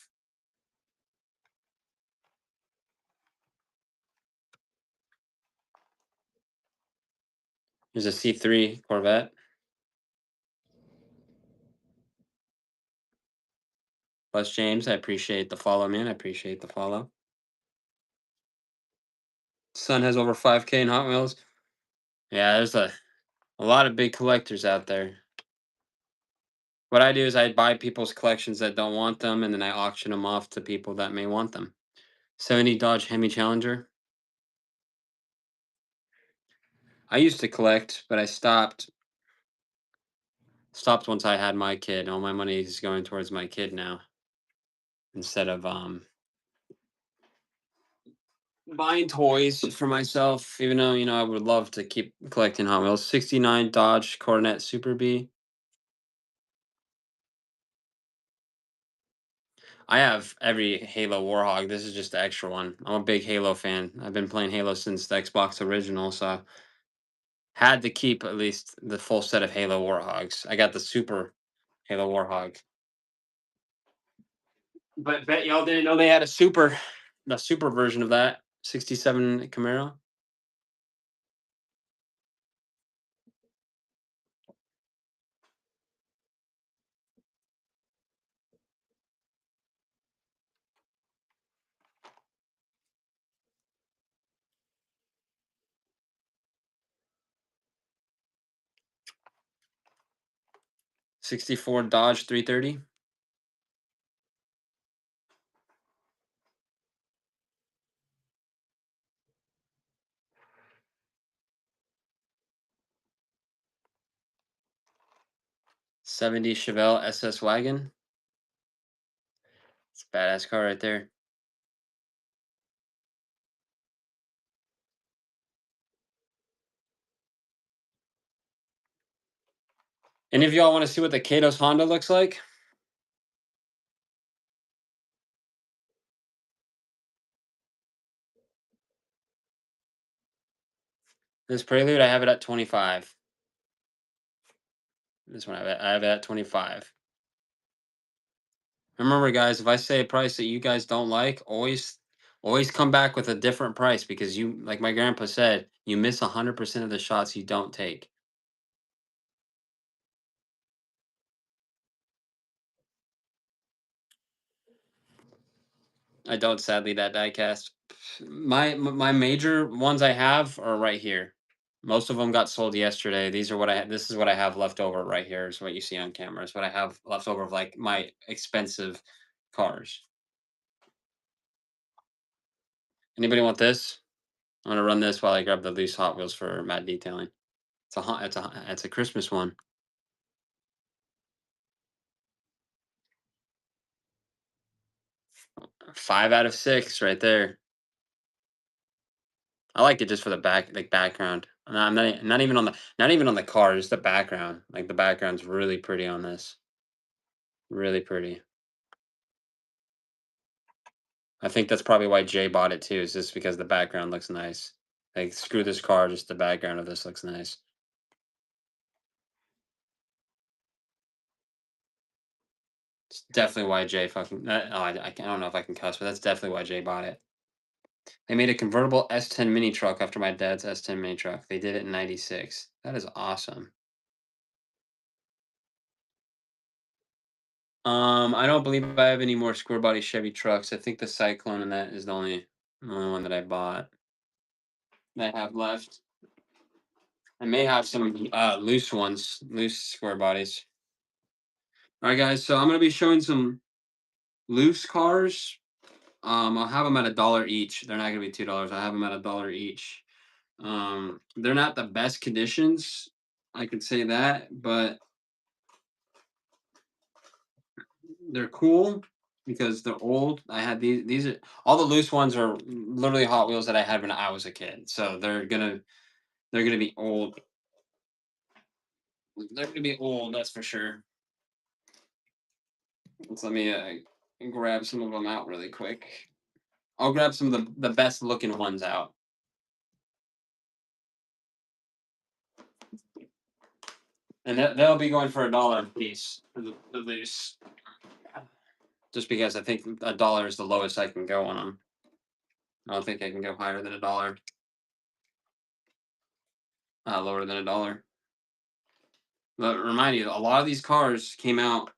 There's a C3 Corvette. Plus James, I appreciate the follow, man. I appreciate the follow. Son has over 5K in Hot Wheels. Yeah, there's a lot of big collectors out there. What I do is I buy people's collections that don't want them, and then I auction them off to people that may want them. 70 Dodge Hemi Challenger. I used to collect, but I stopped. Stopped once I had my kid. All my money is going towards my kid now, instead of buying toys for myself. Even though I would love to keep collecting Hot Wheels. 69 Dodge Coronet Super B. I have every Halo Warhog. This is just the extra one. I'm a big Halo fan. I've been playing Halo since the Xbox original, so had to keep at least the full set of Halo Warhogs. I got the Super Halo Warhog. But bet y'all didn't know they had the super version of that 67 Camaro. '64 Dodge 330. 70 Chevelle SS wagon. It's a badass car right there. Any of y'all want to see what the Katos Honda looks like? This Prelude, I have it at 25. This one, I have it at 25. Remember, guys, if I say a price that you guys don't like, always come back with a different price because you, like my grandpa said, you miss 100% of the shots you don't take. I don't, sadly, that diecast. My major ones I have are right here. Most of them got sold yesterday. These are what I this is what I have left over right here. Is what you see on camera. Is what I have left over of like my expensive cars. Anybody want this? I'm gonna run this while I grab the loose Hot Wheels for matte detailing. It's a Christmas one. 5 out of 6 right there. I like it just for the background. I'm not even on the car, just the background. Like the background's really pretty on this. Really pretty. I think that's probably why Jay bought it too, is just because the background looks nice. Like screw this car, just the background of this looks nice. It's definitely why Jay fucking. I don't know if I can cuss, but that's definitely why Jay bought it. They made a convertible S10 mini truck after my dad's S10 mini truck. They did it in '96. That is awesome. I don't believe I have any more square body Chevy trucks. I think the Cyclone and that is the only one that I bought that I have left. I may have some loose ones, loose square bodies. All right, guys. So I'm gonna be showing some loose cars. I'll have them at $1 each. They're not gonna be $2. I have them at $1 each. They're not the best conditions, I could say that, but they're cool because they're old. I had these. These are all the loose ones are literally Hot Wheels that I had when I was a kid. So they're gonna be old. They're gonna be old. That's for sure. Let me grab some of them out really quick. I'll grab some of the best looking ones out. And they'll be going for $1 a piece for the loose. Just because I think $1 is the lowest I can go on them. I don't think I can go higher than $1. Lower than $1. But remind you, a lot of these cars came out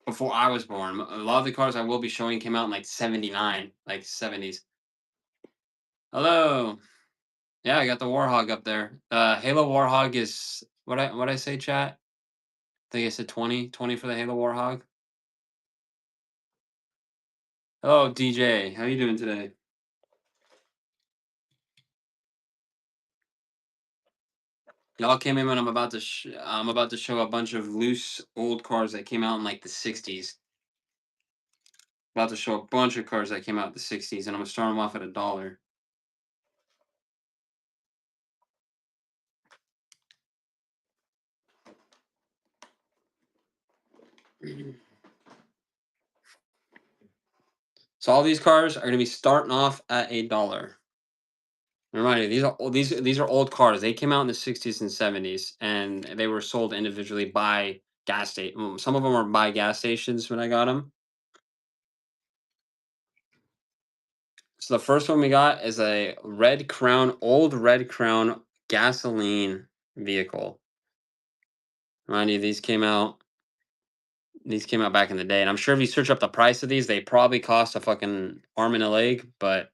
before I was born. A lot of the cars I will be showing came out in like '79, like '70s. Hello. Yeah, I got the Warhog up there. Halo Warhog is what I say, chat. I think I said 20 for the Halo Warhog. Hello, DJ. How you doing today? Y'all came in when I'm about to show a bunch of loose old cars that came out in like the '60s. About to show a bunch of cars that came out in the '60s, and I'm gonna start them off at $1. So all these cars are gonna be starting off at $1. Remind you, these are old cars. They came out in the '60s and '70s, and they were sold individually by gas station. Some of them were by gas stations when I got them. So the first one we got is a old Red Crown gasoline vehicle. Remind you, these came out back in the day, and I'm sure if you search up the price of these, they probably cost a fucking arm and a leg. But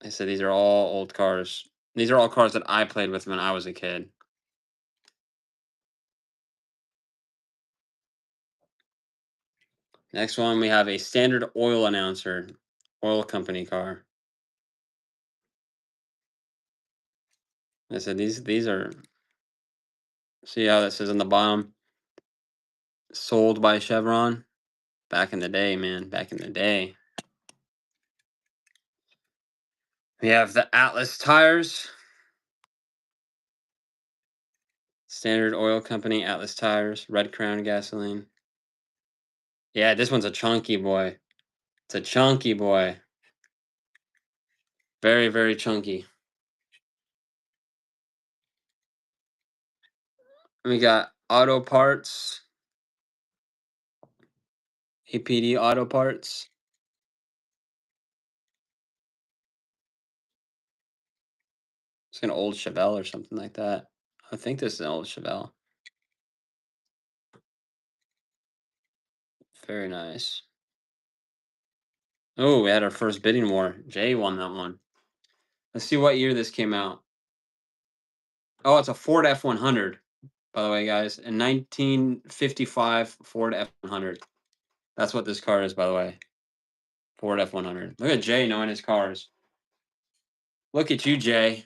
I said these are all old cars. These are all cars that I played with when I was a kid. Next one, we have a Standard Oil announcer, oil company car. I said these are. See how that says on the bottom, sold by Chevron. Back in the day, man. Back in the day. We have the Atlas tires. Standard Oil Company, Atlas tires, Red Crown gasoline. Yeah, this one's a chunky boy. It's a chunky boy. Very, very chunky. We got auto parts. APD auto parts. It's an old Chevelle or something like that. I think this is an old Chevelle. Very nice. Oh, we had our first bidding war. Jay won that one. Let's see what year this came out. Oh, it's a Ford F100, by the way, guys. A 1955 Ford F100. That's what this car is, by the way. Ford F100. Look at Jay knowing his cars. Look at you, Jay.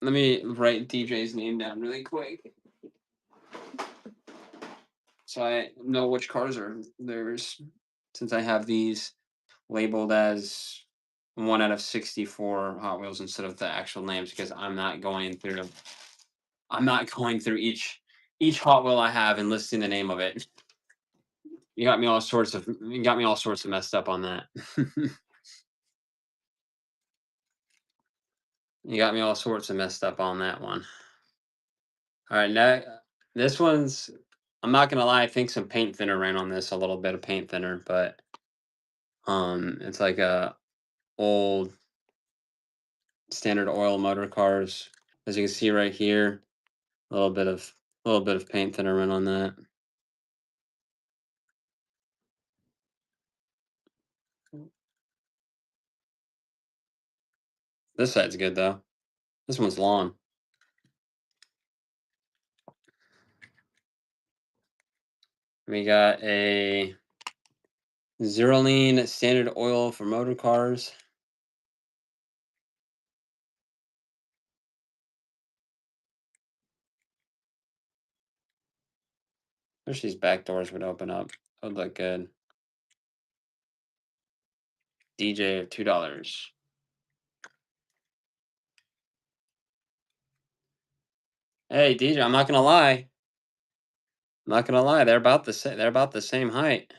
Let me write DJ's name down really quick, so I know which cars are theirs, since I have these labeled as 1 out of 64 Hot Wheels instead of the actual names, because I'm not going through each Hot Wheel I have and listing the name of it. You got me all sorts of messed up on that. You got me all sorts of messed up on that one. All right, now this one's. I'm not gonna lie. I think some paint thinner ran on this, a little bit of paint thinner, but it's like a old Standard Oil motor cars. As you can see right here, a little bit of paint thinner ran on that. This side's good though. This one's long. We got a Zero Lean Standard Oil for motor cars. Wish these back doors would open up. That would look good. DJ $2. Hey DJ, I'm not gonna lie. They're about the same. They're about the same height.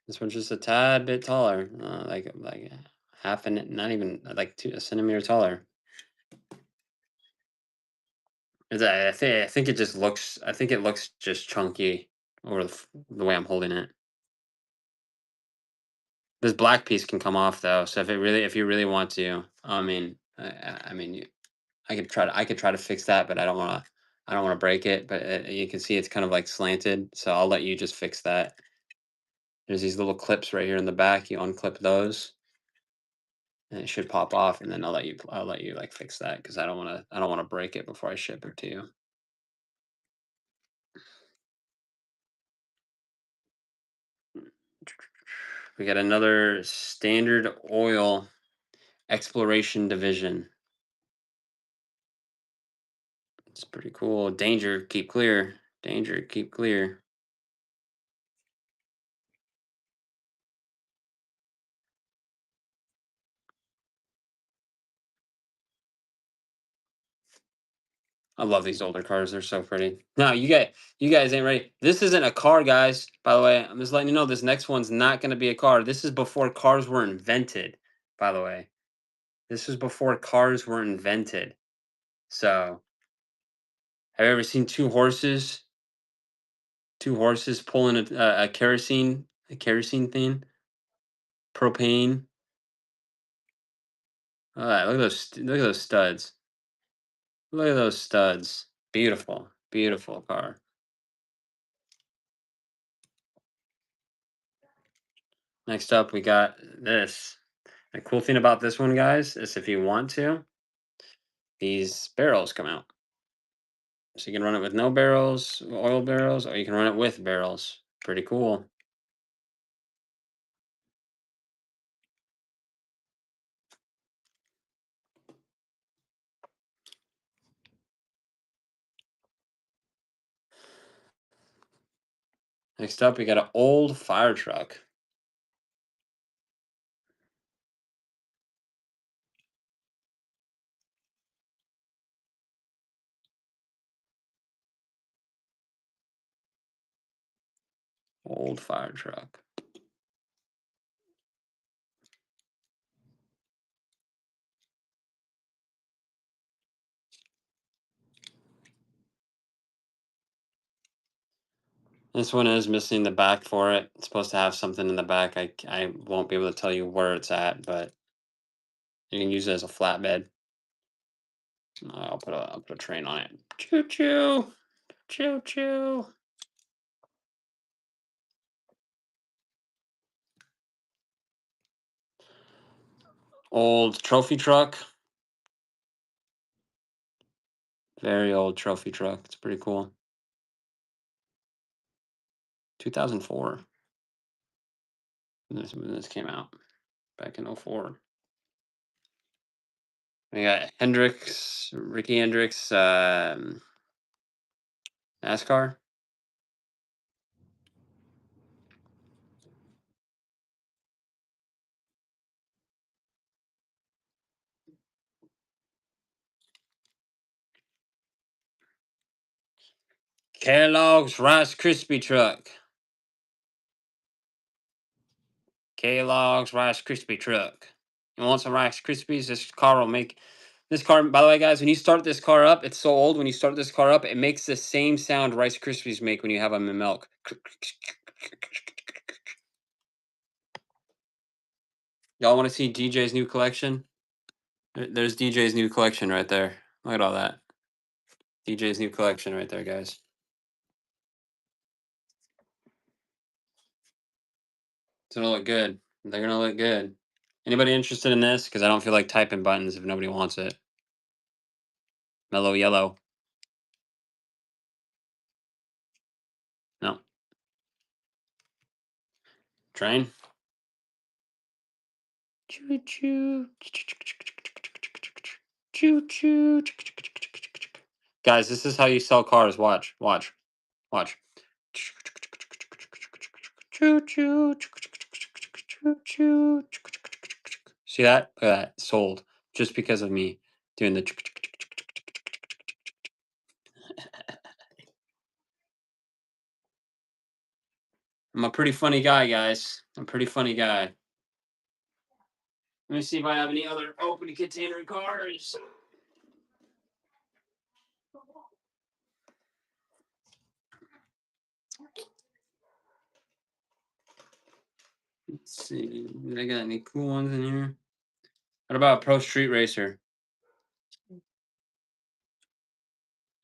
This one's just a tad bit taller, like half an, not even like a centimeter taller. I think it just looks. I think it looks just chunky over the way I'm holding it. This black piece can come off though, so if you really want to, I mean, I could try to fix that, but I don't want to break it. But you can see it's kind of like slanted, so I'll let you just fix that. There's these little clips right here in the back. You unclip those, and it should pop off. And then I'll let you like fix that, because I don't want to break it before I ship it to you. We got another Standard Oil Exploration Division. It's pretty cool. Danger, keep clear. Danger, keep clear. I love these older cars. They're so pretty. No, you guys ain't ready. This isn't a car, guys. By the way, I'm just letting you know this next one's not going to be a car. This is before cars were invented, by the way. This was before cars were invented. So, have you ever seen two horses? Two horses pulling a kerosene thing, propane. All right, look at those studs. Look at those studs. Beautiful, beautiful car. Next up, we got this. The cool thing about this one, guys, is if you want to, these barrels come out. So you can run it with no barrels, oil barrels, or you can run it with barrels. Pretty cool. Next up, we got an old fire truck. Old fire truck. This one is missing the back for it. It's supposed to have something in the back. I won't be able to tell you where it's at, but you can use it as a flatbed. I'll put a train on it. Choo choo, choo choo. Old trophy truck. Very old trophy truck. It's pretty cool. 2004. When this came out back in '04. We got Ricky Hendricks, NASCAR. Kellogg's Rice Krispie truck. Kellogg's Rice Krispie truck. You want some Rice Krispies? This car will make. This car, by the way, guys, when you start this car up, it's so old. When you start this car up, it makes the same sound Rice Krispies make when you have them in milk. Y'all want to see DJ's new collection? There's DJ's new collection right there. Look at all that. DJ's new collection right there, guys. It's gonna look good. They're gonna look good. Anybody interested in this? Because I don't feel like typing buttons if nobody wants it. Mellow yellow. No. Train. Choo choo. Choo choo. Guys, this is how you sell cars. Watch. Watch. Watch. Choo choo. Choo choo. See that? Look at that. Sold. Just because of me doing the. I'm a pretty funny guy, guys. I'm a pretty funny guy. Let me see if I have any other open container cars. Let's see. Did I got any cool ones in here? What about Pro Street Racer?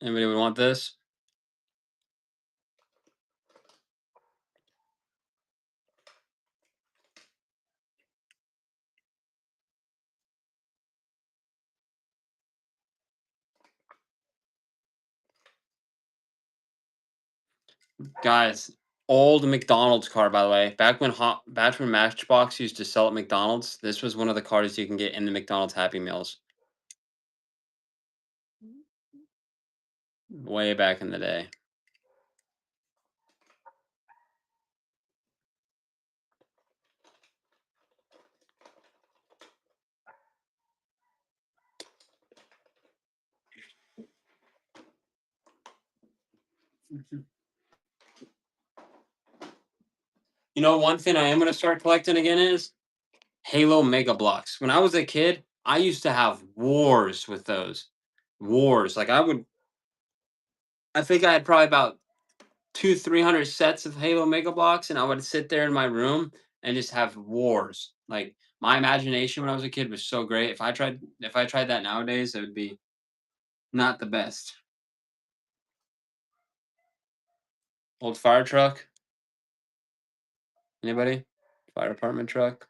Anybody would want this? Guys, old McDonald's car, by the way. Back when Matchbox used to sell at McDonald's, this was one of the cars you can get in the McDonald's Happy Meals. Way back in the day. You know, one thing I am gonna start collecting again is Halo Mega Blocks. When I was a kid, I used to have wars with those. Wars. Like I think I had probably about 300 sets of Halo Mega Blocks, and I would sit there in my room and just have wars. Like my imagination when I was a kid was so great. If I tried that nowadays, it would be not the best. Old fire truck. Anybody? Fire department truck.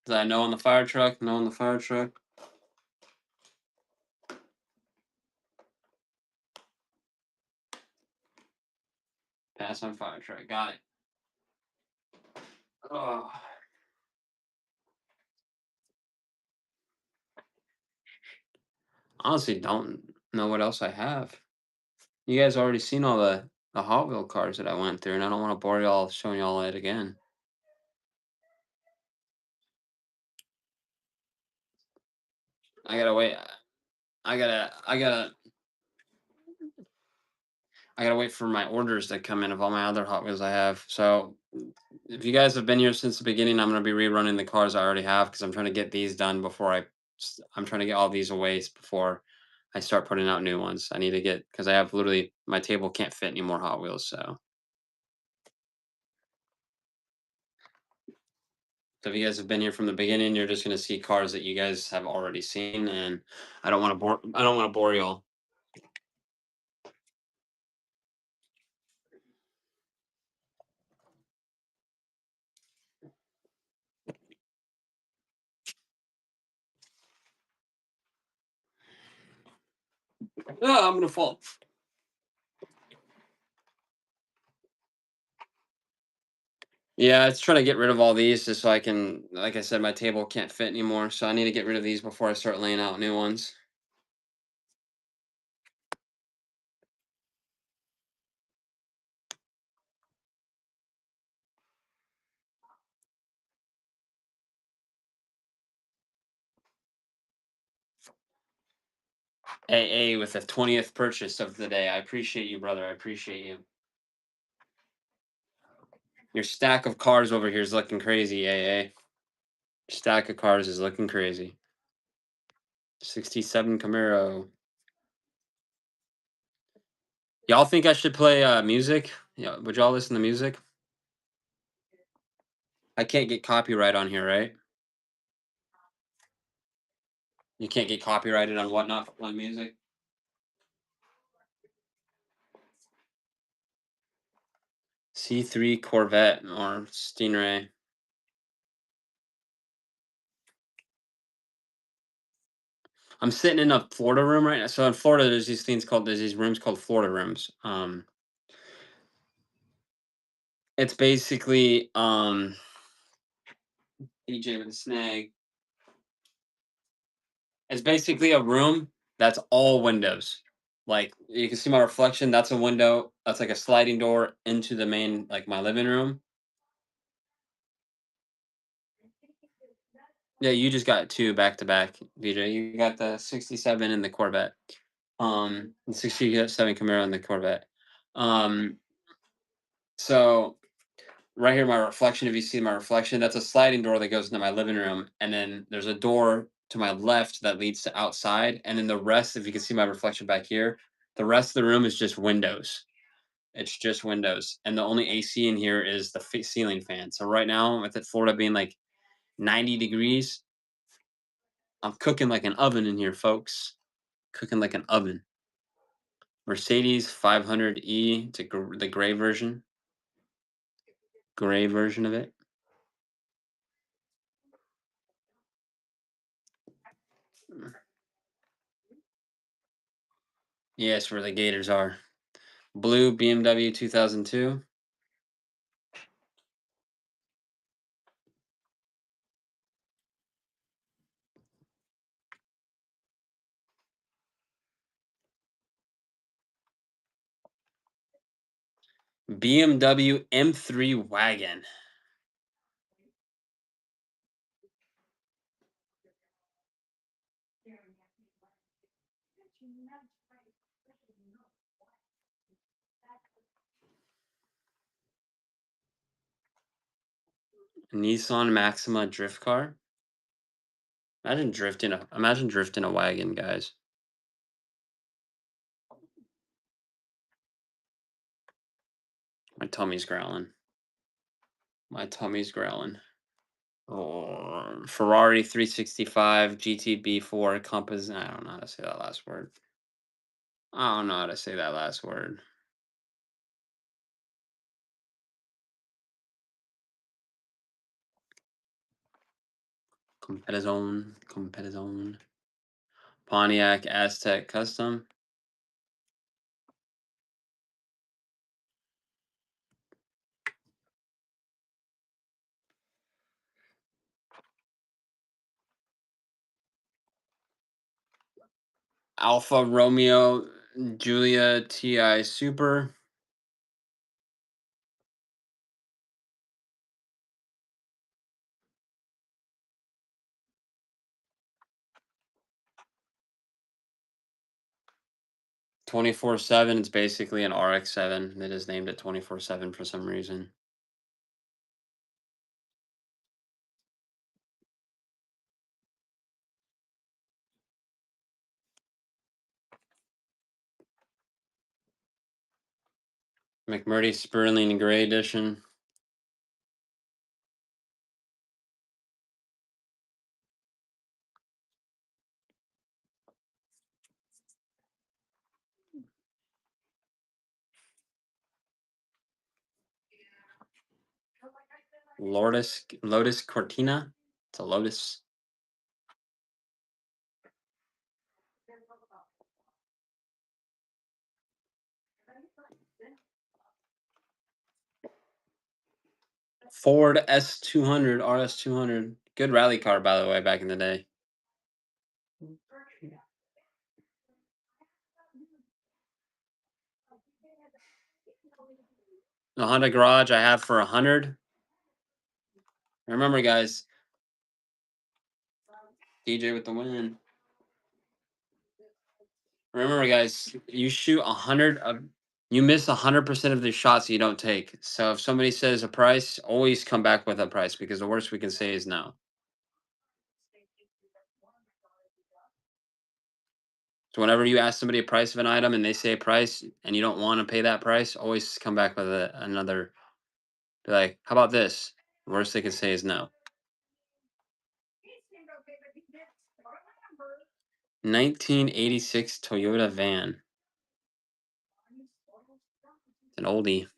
Is that no on the fire truck? No on the fire truck. Pass on fire truck. Got it. Oh. Honestly, don't know what else I have. You guys already seen all the Hot Wheel cars that I went through, and I don't want to bore y'all showing y'all it again. I gotta wait. I gotta. I gotta. I gotta wait for my orders to come in of all my other Hot Wheels I have. So, if you guys have been here since the beginning, I'm gonna be rerunning the cars I already have because I'm trying to get these done before I'm trying to get all these away before I start putting out new ones. I need to get because I have literally my table can't fit any more Hot Wheels. So if you guys have been here from the beginning, you're just gonna see cars that you guys have already seen, and I don't want to bore. I don't want to bore y'all. Oh, I'm gonna fall. Yeah, it's trying to get rid of all these just so I can, like I said, my table can't fit anymore. So I need to get rid of these before I start laying out new ones. AA with the 20th purchase of the day. I appreciate you, brother. I appreciate you. Your stack of cars over here is looking crazy, AA. Stack of cars is looking crazy. 67 Camaro. Y'all think I should play music? Yeah, would y'all listen to music? I can't get copyright on here, right? You can't get copyrighted on whatnot for playing music. C3 Corvette or Stingray. I'm sitting in a Florida room right now. So in Florida, there's these rooms called Florida rooms. It's basically DJ with a snag. It's basically a room that's all windows. Like you can see my reflection. That's a window. That's like a sliding door into the main, like my living room. Yeah, you just got two back to back, DJ. You got the 67 and the Corvette. The 67 Camaro and the Corvette. Um, so right here, my reflection. If you see my reflection, that's a sliding door that goes into my living room, and then there's a door to my left that leads to outside, and then the rest, if you can see my reflection back here, the rest of the room is just windows. It's just windows, and the only AC in here is the ceiling fan. So right now, with it Florida being like 90 degrees, I'm cooking like an oven in here, folks. Cooking like an oven. Mercedes 500E, it's the gray version. Gray version of it. Yes, where the gators are. Blue BMW 2002. BMW M3 wagon. Nissan Maxima drift car. Imagine drifting a wagon, guys. My tummy's growling. My tummy's growling. Oh, Ferrari 365 GTB4 Compass. I don't know how to say that last word. I don't know how to say that last word. Competizone. Pontiac Aztec Custom. Alpha Romeo Julia TI Super. 24/7. It's basically an RX-7. They just named it 24/7 for some reason. McMurdy Sperling Gray Edition. Lotus Cortina. It's a Lotus. Ford S200 RS200. Good rally car, by the way, back in the day. The Honda Garage I have for 100. Remember, guys, DJ with the win. Remember, guys, you shoot 100 of, you miss 100% of the shots you don't take. So if somebody says a price, always come back with a price, because the worst we can say is no. So whenever you ask somebody a price of an item and they say a price and you don't want to pay that price, always come back with another. Be like, how about this? The worst they can say is no. 1986 Toyota van. It's an oldie.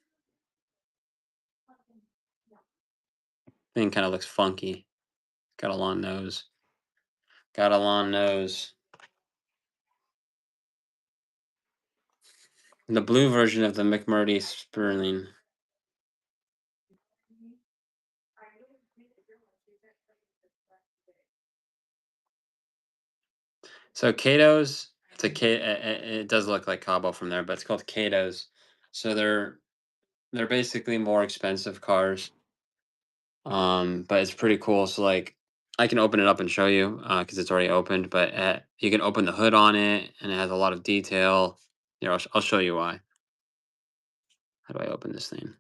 Thing kind of looks funky. Got a long nose. Got a long nose. The blue version of the McMurdy Sperling. So Cato's, it does look like Cabo from there, but it's called Cato's. So they're basically more expensive cars. But it's pretty cool. So like, I can open it up and show you because it's already opened. But you can open the hood on it, and it has a lot of detail. Here, I'll show you why. How do I open this thing?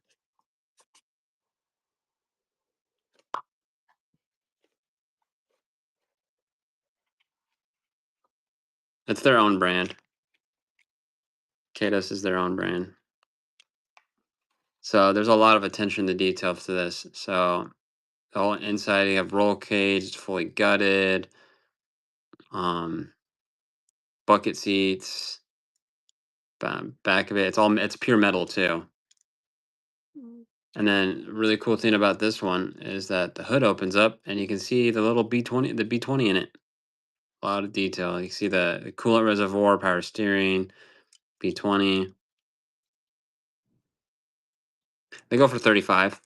It's their own brand. Kados is their own brand. So there's a lot of attention to detail to this. So the whole inside, you have roll cage, it's fully gutted. Bucket seats. Back of it, it's pure metal too. And then really cool thing about this one is that the hood opens up and you can see the little B20 in it. A lot of detail. You can see the coolant reservoir, power steering, B20. They go for 35.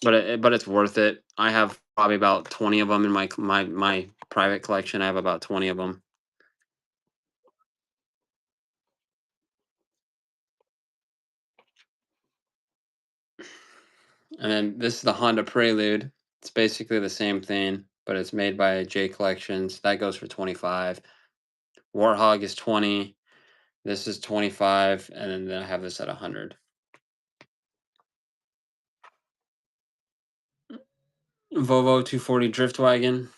But it's worth it. I have probably about 20 of them in my private collection. I have about 20 of them. And then this is the Honda Prelude. It's basically the same thing, but it's made by J Collections. That goes for 25. Warthog is 20. This is 25, and then I have this at 100. Volvo 240 Drift Wagon.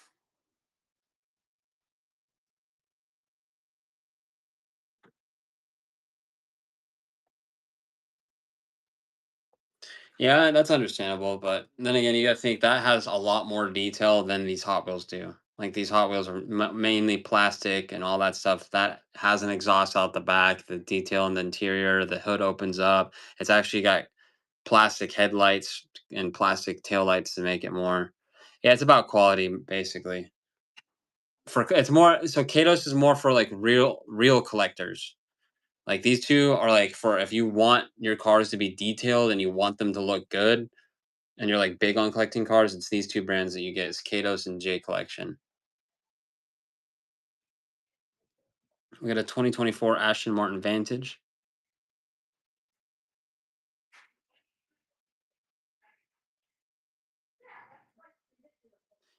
Yeah, that's understandable, but then again, you got to think that has a lot more detail than these Hot Wheels do. Like these Hot Wheels are mainly plastic and all that stuff. That has an exhaust out the back, the detail in the interior, the hood opens up. It's actually got plastic headlights and plastic taillights to make it more. Yeah, it's about quality basically. For it's more so Katos is more for like real collectors. Like these two are like for if you want your cars to be detailed and you want them to look good and you're like big on collecting cars, it's these two brands that you get is Katos and J Collection. We got a 2024 Aston Martin Vantage.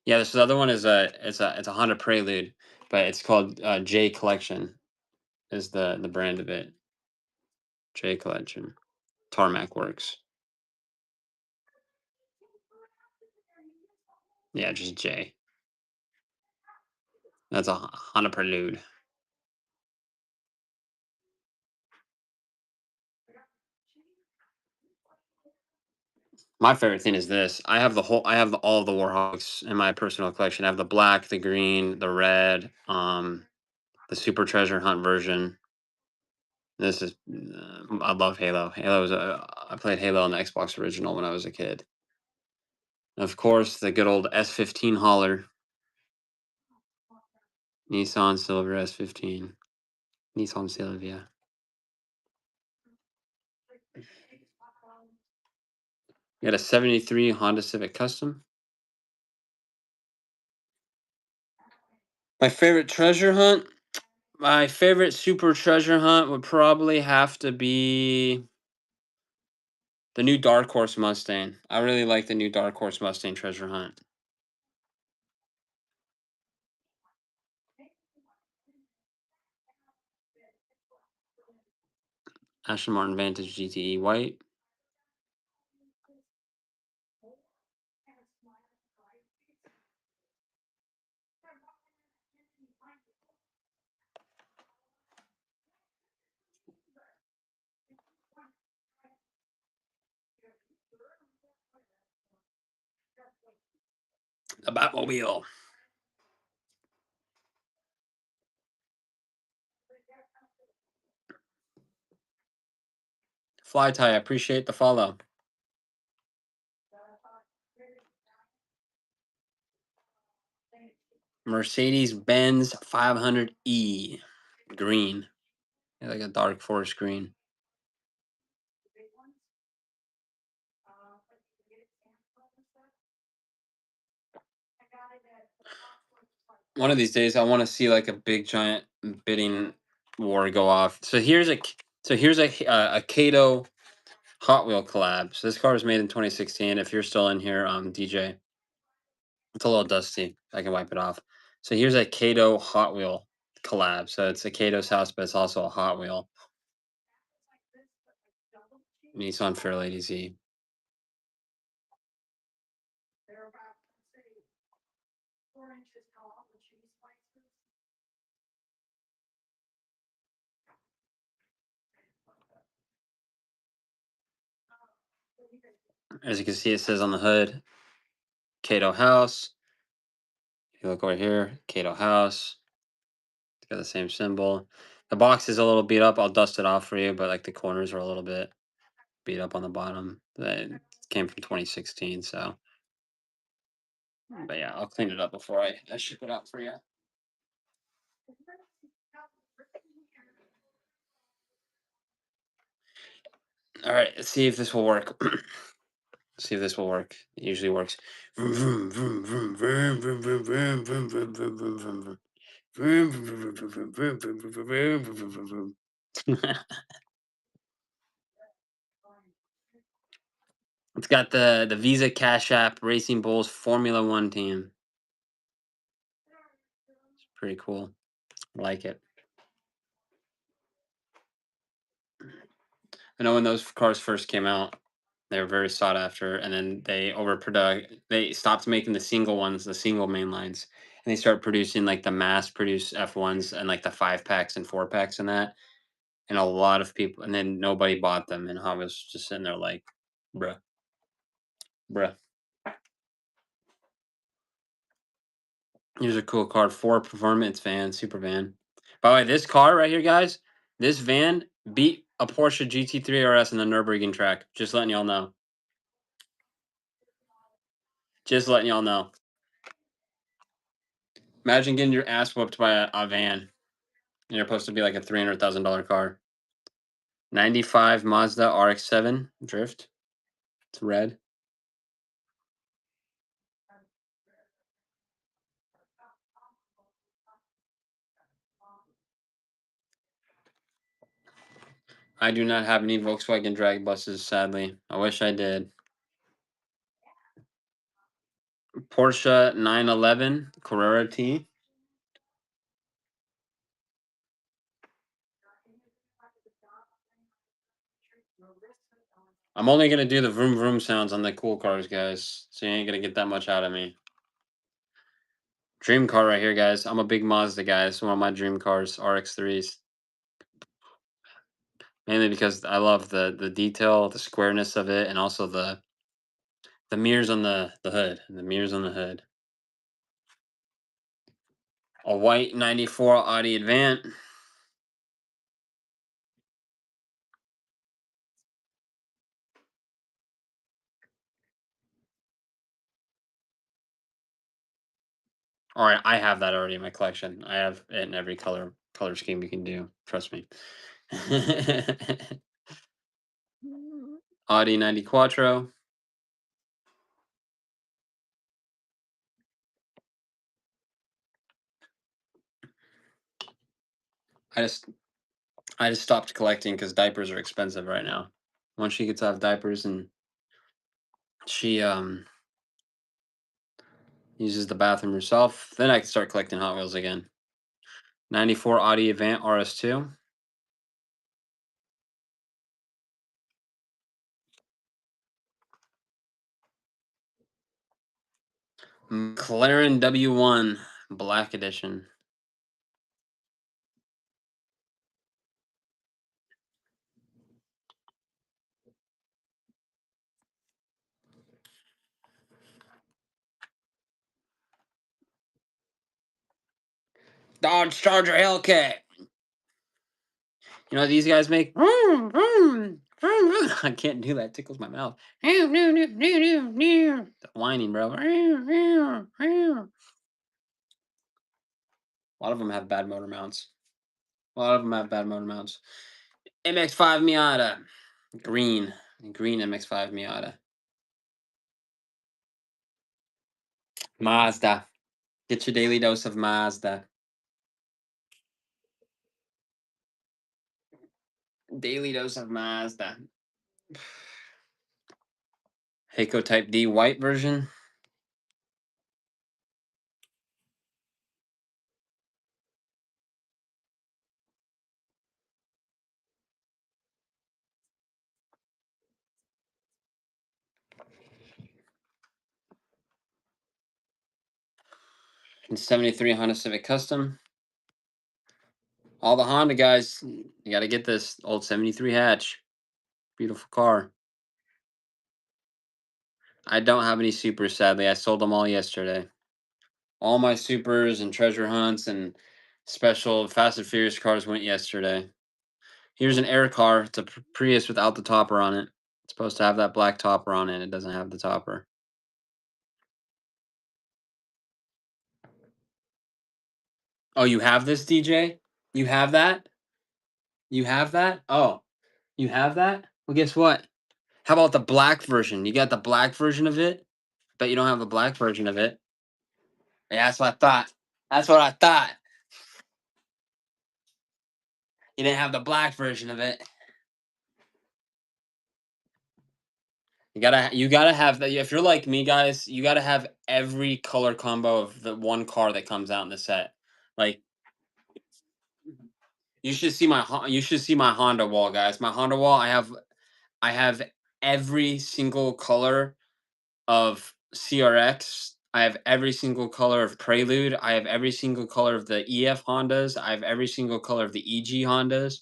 Yeah, this other one is a Honda Prelude, but it's called J Collection is the brand of it. J Collection. Tarmac Works. Yeah, just J. That's a Honda Prelude. My favorite thing is this. I have all of the Warhawks in my personal collection. I have the black, the green, the red, the Super Treasure Hunt version. This is I love Halo. I played Halo on the Xbox original when I was a kid. Of course, the good old S15 hauler. Nissan Silver S15. Nissan Silvia. You got a 73 Honda Civic Custom. My favorite treasure hunt? My favorite super treasure hunt would probably have to be the new Dark Horse Mustang. I really like the new Dark Horse Mustang treasure hunt. Aston Martin Vantage GTE White. The Batmobile. Fly tie, I appreciate the follow. Mercedes Benz 500E. Green. Yeah, like a dark forest green. One of these days, I want to see like a big giant bidding war go off. So here's a Kato Hot Wheel collab. So this car was made in 2016. If you're still in here, DJ, it's a little dusty. I can wipe it off. So here's a Kato Hot Wheel collab. So it's a Kato's house, but it's also a Hot Wheel. Nissan Fairlady Z. As you can see, it says on the hood, Kato House. If you look over here, Kato House. It's got the same symbol. The box is a little beat up. I'll dust it off for you, but like the corners are a little bit beat up on the bottom. That came from 2016, so. But yeah, I'll clean it up before I ship it out for you. All right, let's see if this will work. See if this will work. It usually works. It's got the Visa Cash App Racing Bulls Formula One team. It's pretty cool. I like it. I know when those cars first came out, they were very sought after, and then they stopped making the single ones, the single main lines, and they started producing like the mass produced F1s and like the 5 packs and 4 packs and that. And a lot of people, and then nobody bought them, and I was just sitting there like, bruh, bruh. Here's a cool car, Ford Performance van, super van. By the way, this car right here, guys, this van beat a Porsche GT3 RS in the Nürburgring track. Just letting y'all know. Just letting y'all know. Imagine getting your ass whooped by a van. And you're supposed to be like a $300,000 car. 95 Mazda RX-7 Drift. It's red. I do not have any Volkswagen drag buses, sadly. I wish I did. Porsche 911 Carrera T. I'm only gonna do the vroom vroom sounds on the cool cars, guys. So you ain't gonna get that much out of me. Dream car right here, guys. I'm a big Mazda guy. It's one of my dream cars, RX-3s. Mainly because I love the detail, the squareness of it, and also the mirrors on the hood. The mirrors on the hood. A white 94 Audi Avant. All right, I have that already in my collection. I have it in every color scheme you can do. Trust me. Audi 90 Quattro. I just I just stopped collecting because diapers are expensive right now. Once she gets out of diapers and she uses the bathroom herself, then I can start collecting Hot Wheels again. 94 Audi Avant RS2. McLaren W1 Black Edition. Dodge Charger Hellcat. You know what these guys make? I can't do that. It tickles my mouth. The whining, bro. A lot of them have bad motor mounts. MX-5 Miata. Green. Green MX-5 Miata. Mazda. Get your daily dose of Mazda. Daily dose of Mazda. Heiko Type D white version. And 73 Honda Civic Custom. All the Honda guys, you got to get this old 73 hatch. Beautiful car. I don't have any supers, sadly. I sold them all yesterday. All my supers and treasure hunts and special Fast and Furious cars went yesterday. Here's an air car. It's a Prius without the topper on it. It's supposed to have that black topper on it. It doesn't have the topper. Oh, you have this, DJ? You have that? You have that? Oh, you have that? Well, guess what? How about the black version? You got the black version of it? Bet you don't have the black version of it. Yeah, that's what I thought. That's what I thought. You didn't have the black version of it. You gotta have that. If you're like me, guys, you gotta have every color combo of the one car that comes out in the set. Like you should see my Honda wall, guys. My Honda wall, I have every single color of CRX. I have every single color of Prelude. I have every single color of the EF Hondas. I have every single color of the EG Hondas.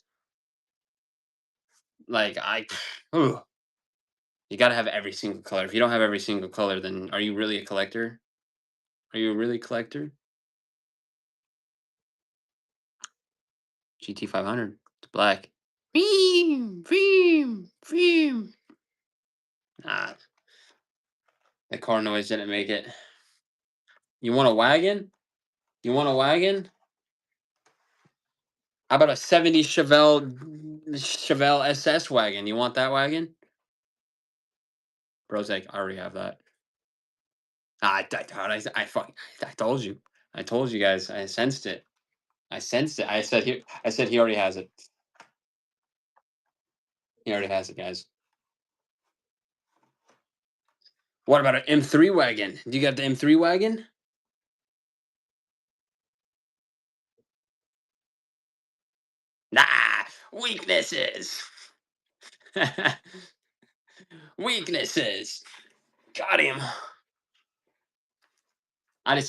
Like ooh, you gotta have every single color. If you don't have every single color, then are you really a collector? Are you really a collector? GT500. It's black. Beam, beam, beam. Ah, the car noise didn't make it. You want a wagon? You want a wagon? How about a 70 Chevelle SS wagon? You want that wagon? Bro's like, I already have that. I told you. I told you guys. I sensed it. I sensed it. I said he already has it. He already has it, guys. What about an M3 wagon? Do you got the M3 wagon? Nah, weaknesses. Weaknesses. Got him. I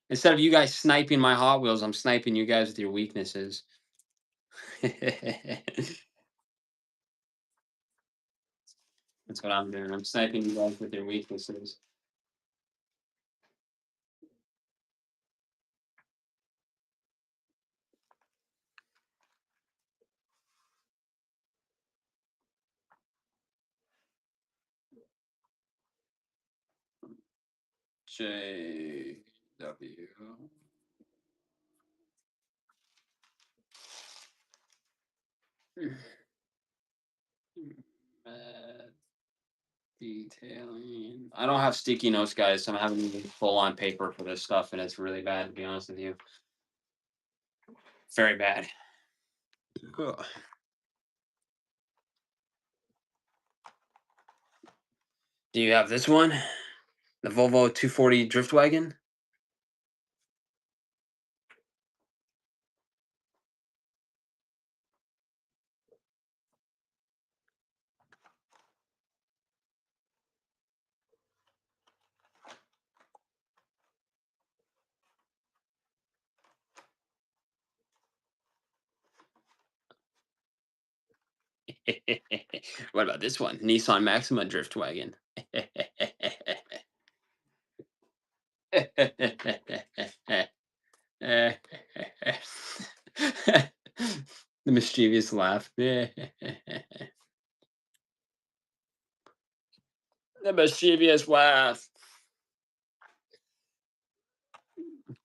instead of you guys sniping my Hot Wheels, I'm sniping you guys with your weaknesses. That's what I'm doing. I'm sniping you guys with your weaknesses. JW. Mad detailing. I don't have sticky notes, guys, so I'm having to full on paper for this stuff, and it's really bad, to be honest with you. Very bad. Ugh. Do you have this one? The Volvo 240 Drift Wagon? What about this one? Nissan Maxima Drift Wagon. The mischievous laugh. The mischievous laugh.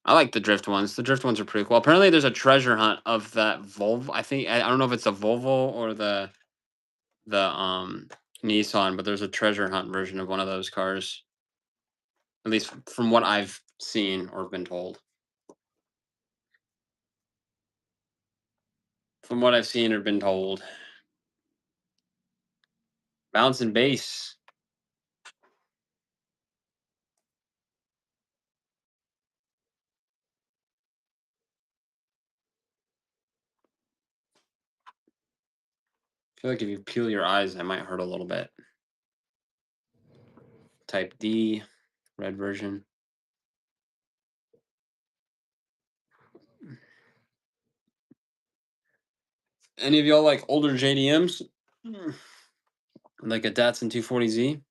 I like the drift ones. The drift ones are pretty cool. Apparently, there's a treasure hunt of that Volvo. I don't know if it's a Volvo or the Nissan, but there's a treasure hunt version of one of those cars. At least from what I've seen or been told. From what I've seen or been told. Bounce and bass. I feel like if you peel your eyes, I might hurt a little bit. Type D, red version. Any of y'all like older JDMs? Like a Datsun 240Z?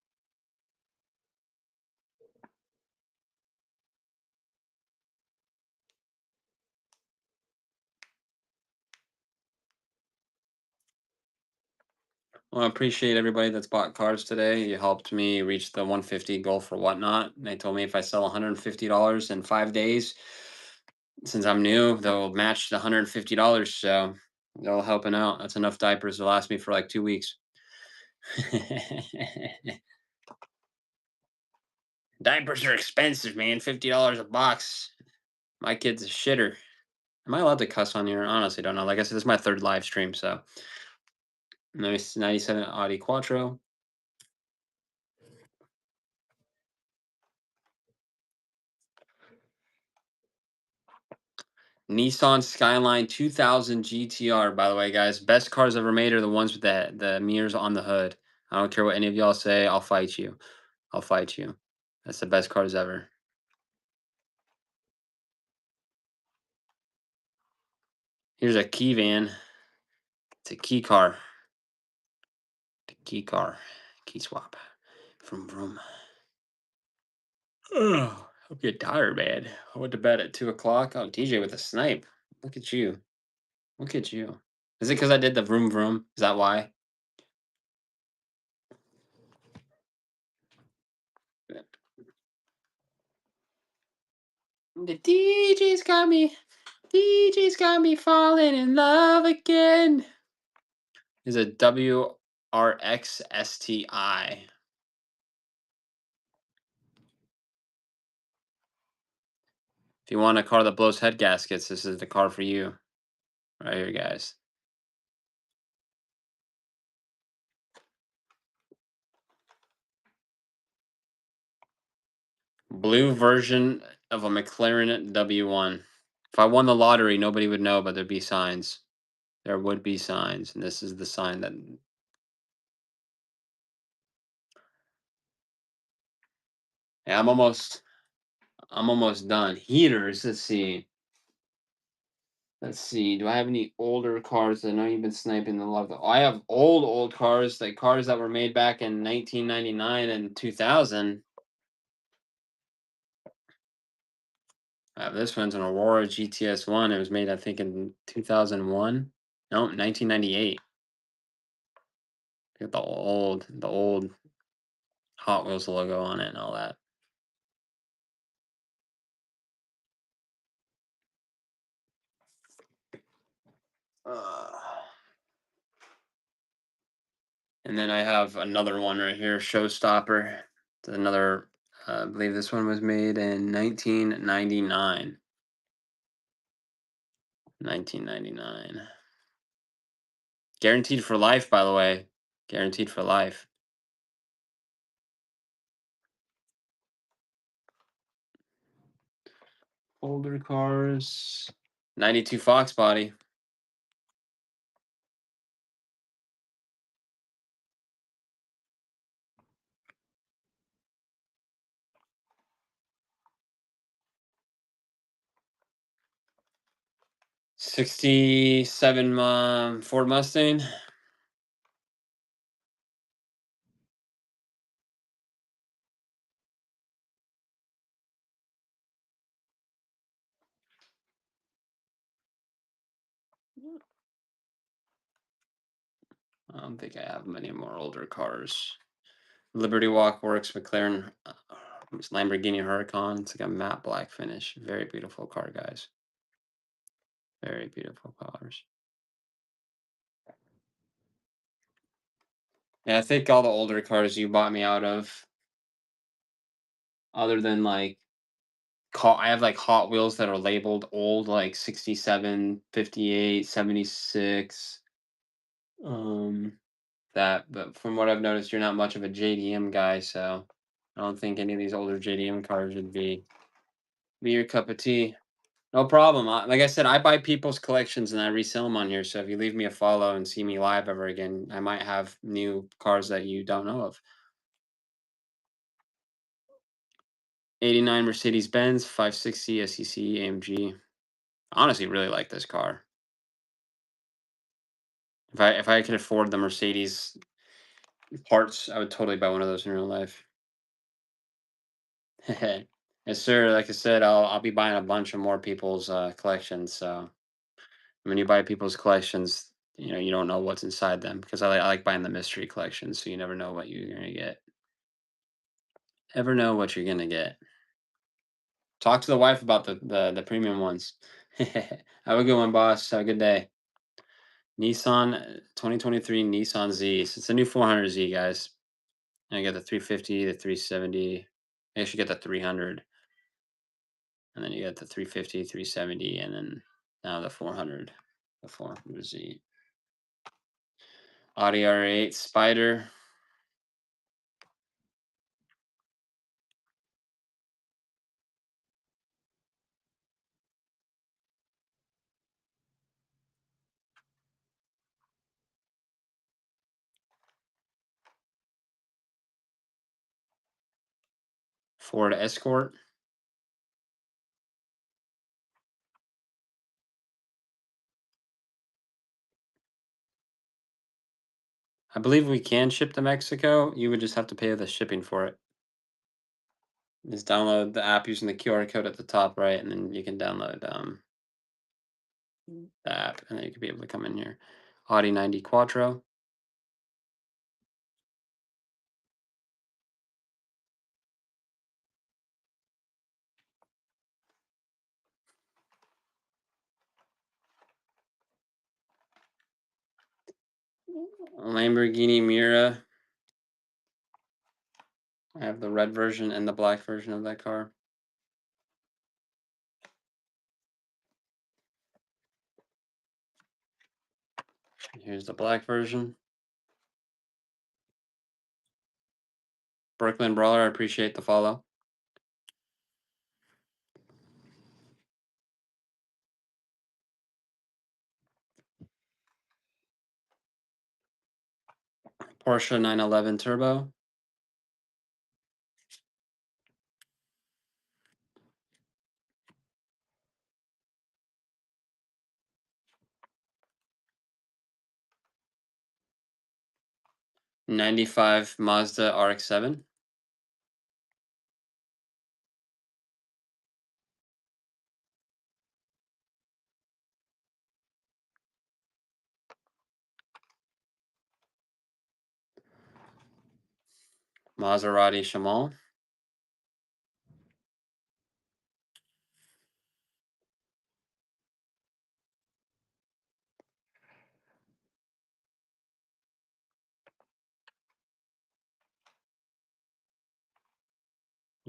Well, I appreciate everybody that's bought cars today. You helped me reach the 150 goal for Whatnot. They told me if I sell $150 in 5 days, since I'm new, they'll match the $150. So they're all helping out. That's enough diapers to last me for like 2 weeks. Diapers are expensive, man. $50 a box. My kid's a shitter. Am I allowed to cuss on here? I honestly don't know. Like I said, this is my third live stream, so nice 97 Audi Quattro. Nissan Skyline 2000 GTR, by the way, guys. Best cars ever made are the ones with the mirrors on the hood. I don't care what any of y'all say. I'll fight you. I'll fight you. That's the best cars ever. Here's a key van. It's a key car. The key car. Key swap. Vroom vroom. Oh, I'm getting tired, man. I went to bed at 2 o'clock. Oh, TJ with a snipe. Look at you. Look at you. Is it because I did the vroom vroom? Is that why? The DJ's got me falling in love again. Is a WRXSTI. If you want a car that blows head gaskets, this is the car for you. Right here, guys. Blue version of a McLaren W1. If I won the lottery, nobody would know, but there'd be signs. There would be signs, and this is the sign that. Yeah, I'm almost done. Heaters. Let's see. Let's see. Do I have any older cars? I know you've been sniping the love. Oh, I have old cars, like cars that were made back in 1999 and 2000. This one's an Aurora GTS one. It was made, I think, in 2001. No, 1998. Got the old Hot Wheels logo on it and all that. Uh, and then I have another one right here, Showstopper. It's another. I believe this one was made in 1999. 1999. Guaranteed for life, by the way. Guaranteed for life. Older cars. 92 Fox body. '67 Ford Mustang. I don't think I have many more older cars. Liberty Walk Works McLaren Lamborghini Huracan. It's like a matte black finish. Very beautiful car, guys. Very beautiful cars. Yeah, I think all the older cars you bought me out of, other than like, I have like Hot Wheels that are labeled old, like 67, 58, 76. Um, but from what I've noticed, you're not much of a JDM guy, so I don't think any of these older JDM cars would be your cup of tea. No problem. Like I said, I buy people's collections and I resell them on here. So if you leave me a follow and see me live ever again, I might have new cars that you don't know of. 89 Mercedes Benz 560 SEC AMG. Honestly, really like this car. If I could afford the Mercedes parts, I would totally buy one of those in real life. Yes, sir. Like I said, I'll be buying a bunch of more people's collections. So when you buy people's collections, you don't know what's inside them because I like buying the mystery collections, so you never know what you're gonna get. Ever know what you're gonna get. Talk to the wife about the premium ones. Have a good one, boss. Have a good day. Nissan 2023 Nissan Z. So it's a new 400Z, guys. And I get the 350, the 370. I guess you get the 300, and then you get the 350, 370, and then now the 400, the 400Z. Audi R8 Spider. Ford Escort. I believe we can ship to Mexico. You would just have to pay the shipping for it. Just download the app using the QR code at the top right, and then you can download the app, and then you can be able to come in here. Audi 90 Quattro, Lamborghini Miura. I have the red version and the black version of that car. Here's the black version. Brooklyn Brawler, I appreciate the follow. Porsche 911 Turbo. '95 Mazda RX-7. Maserati Shamal.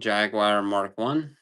Jaguar Mark 1.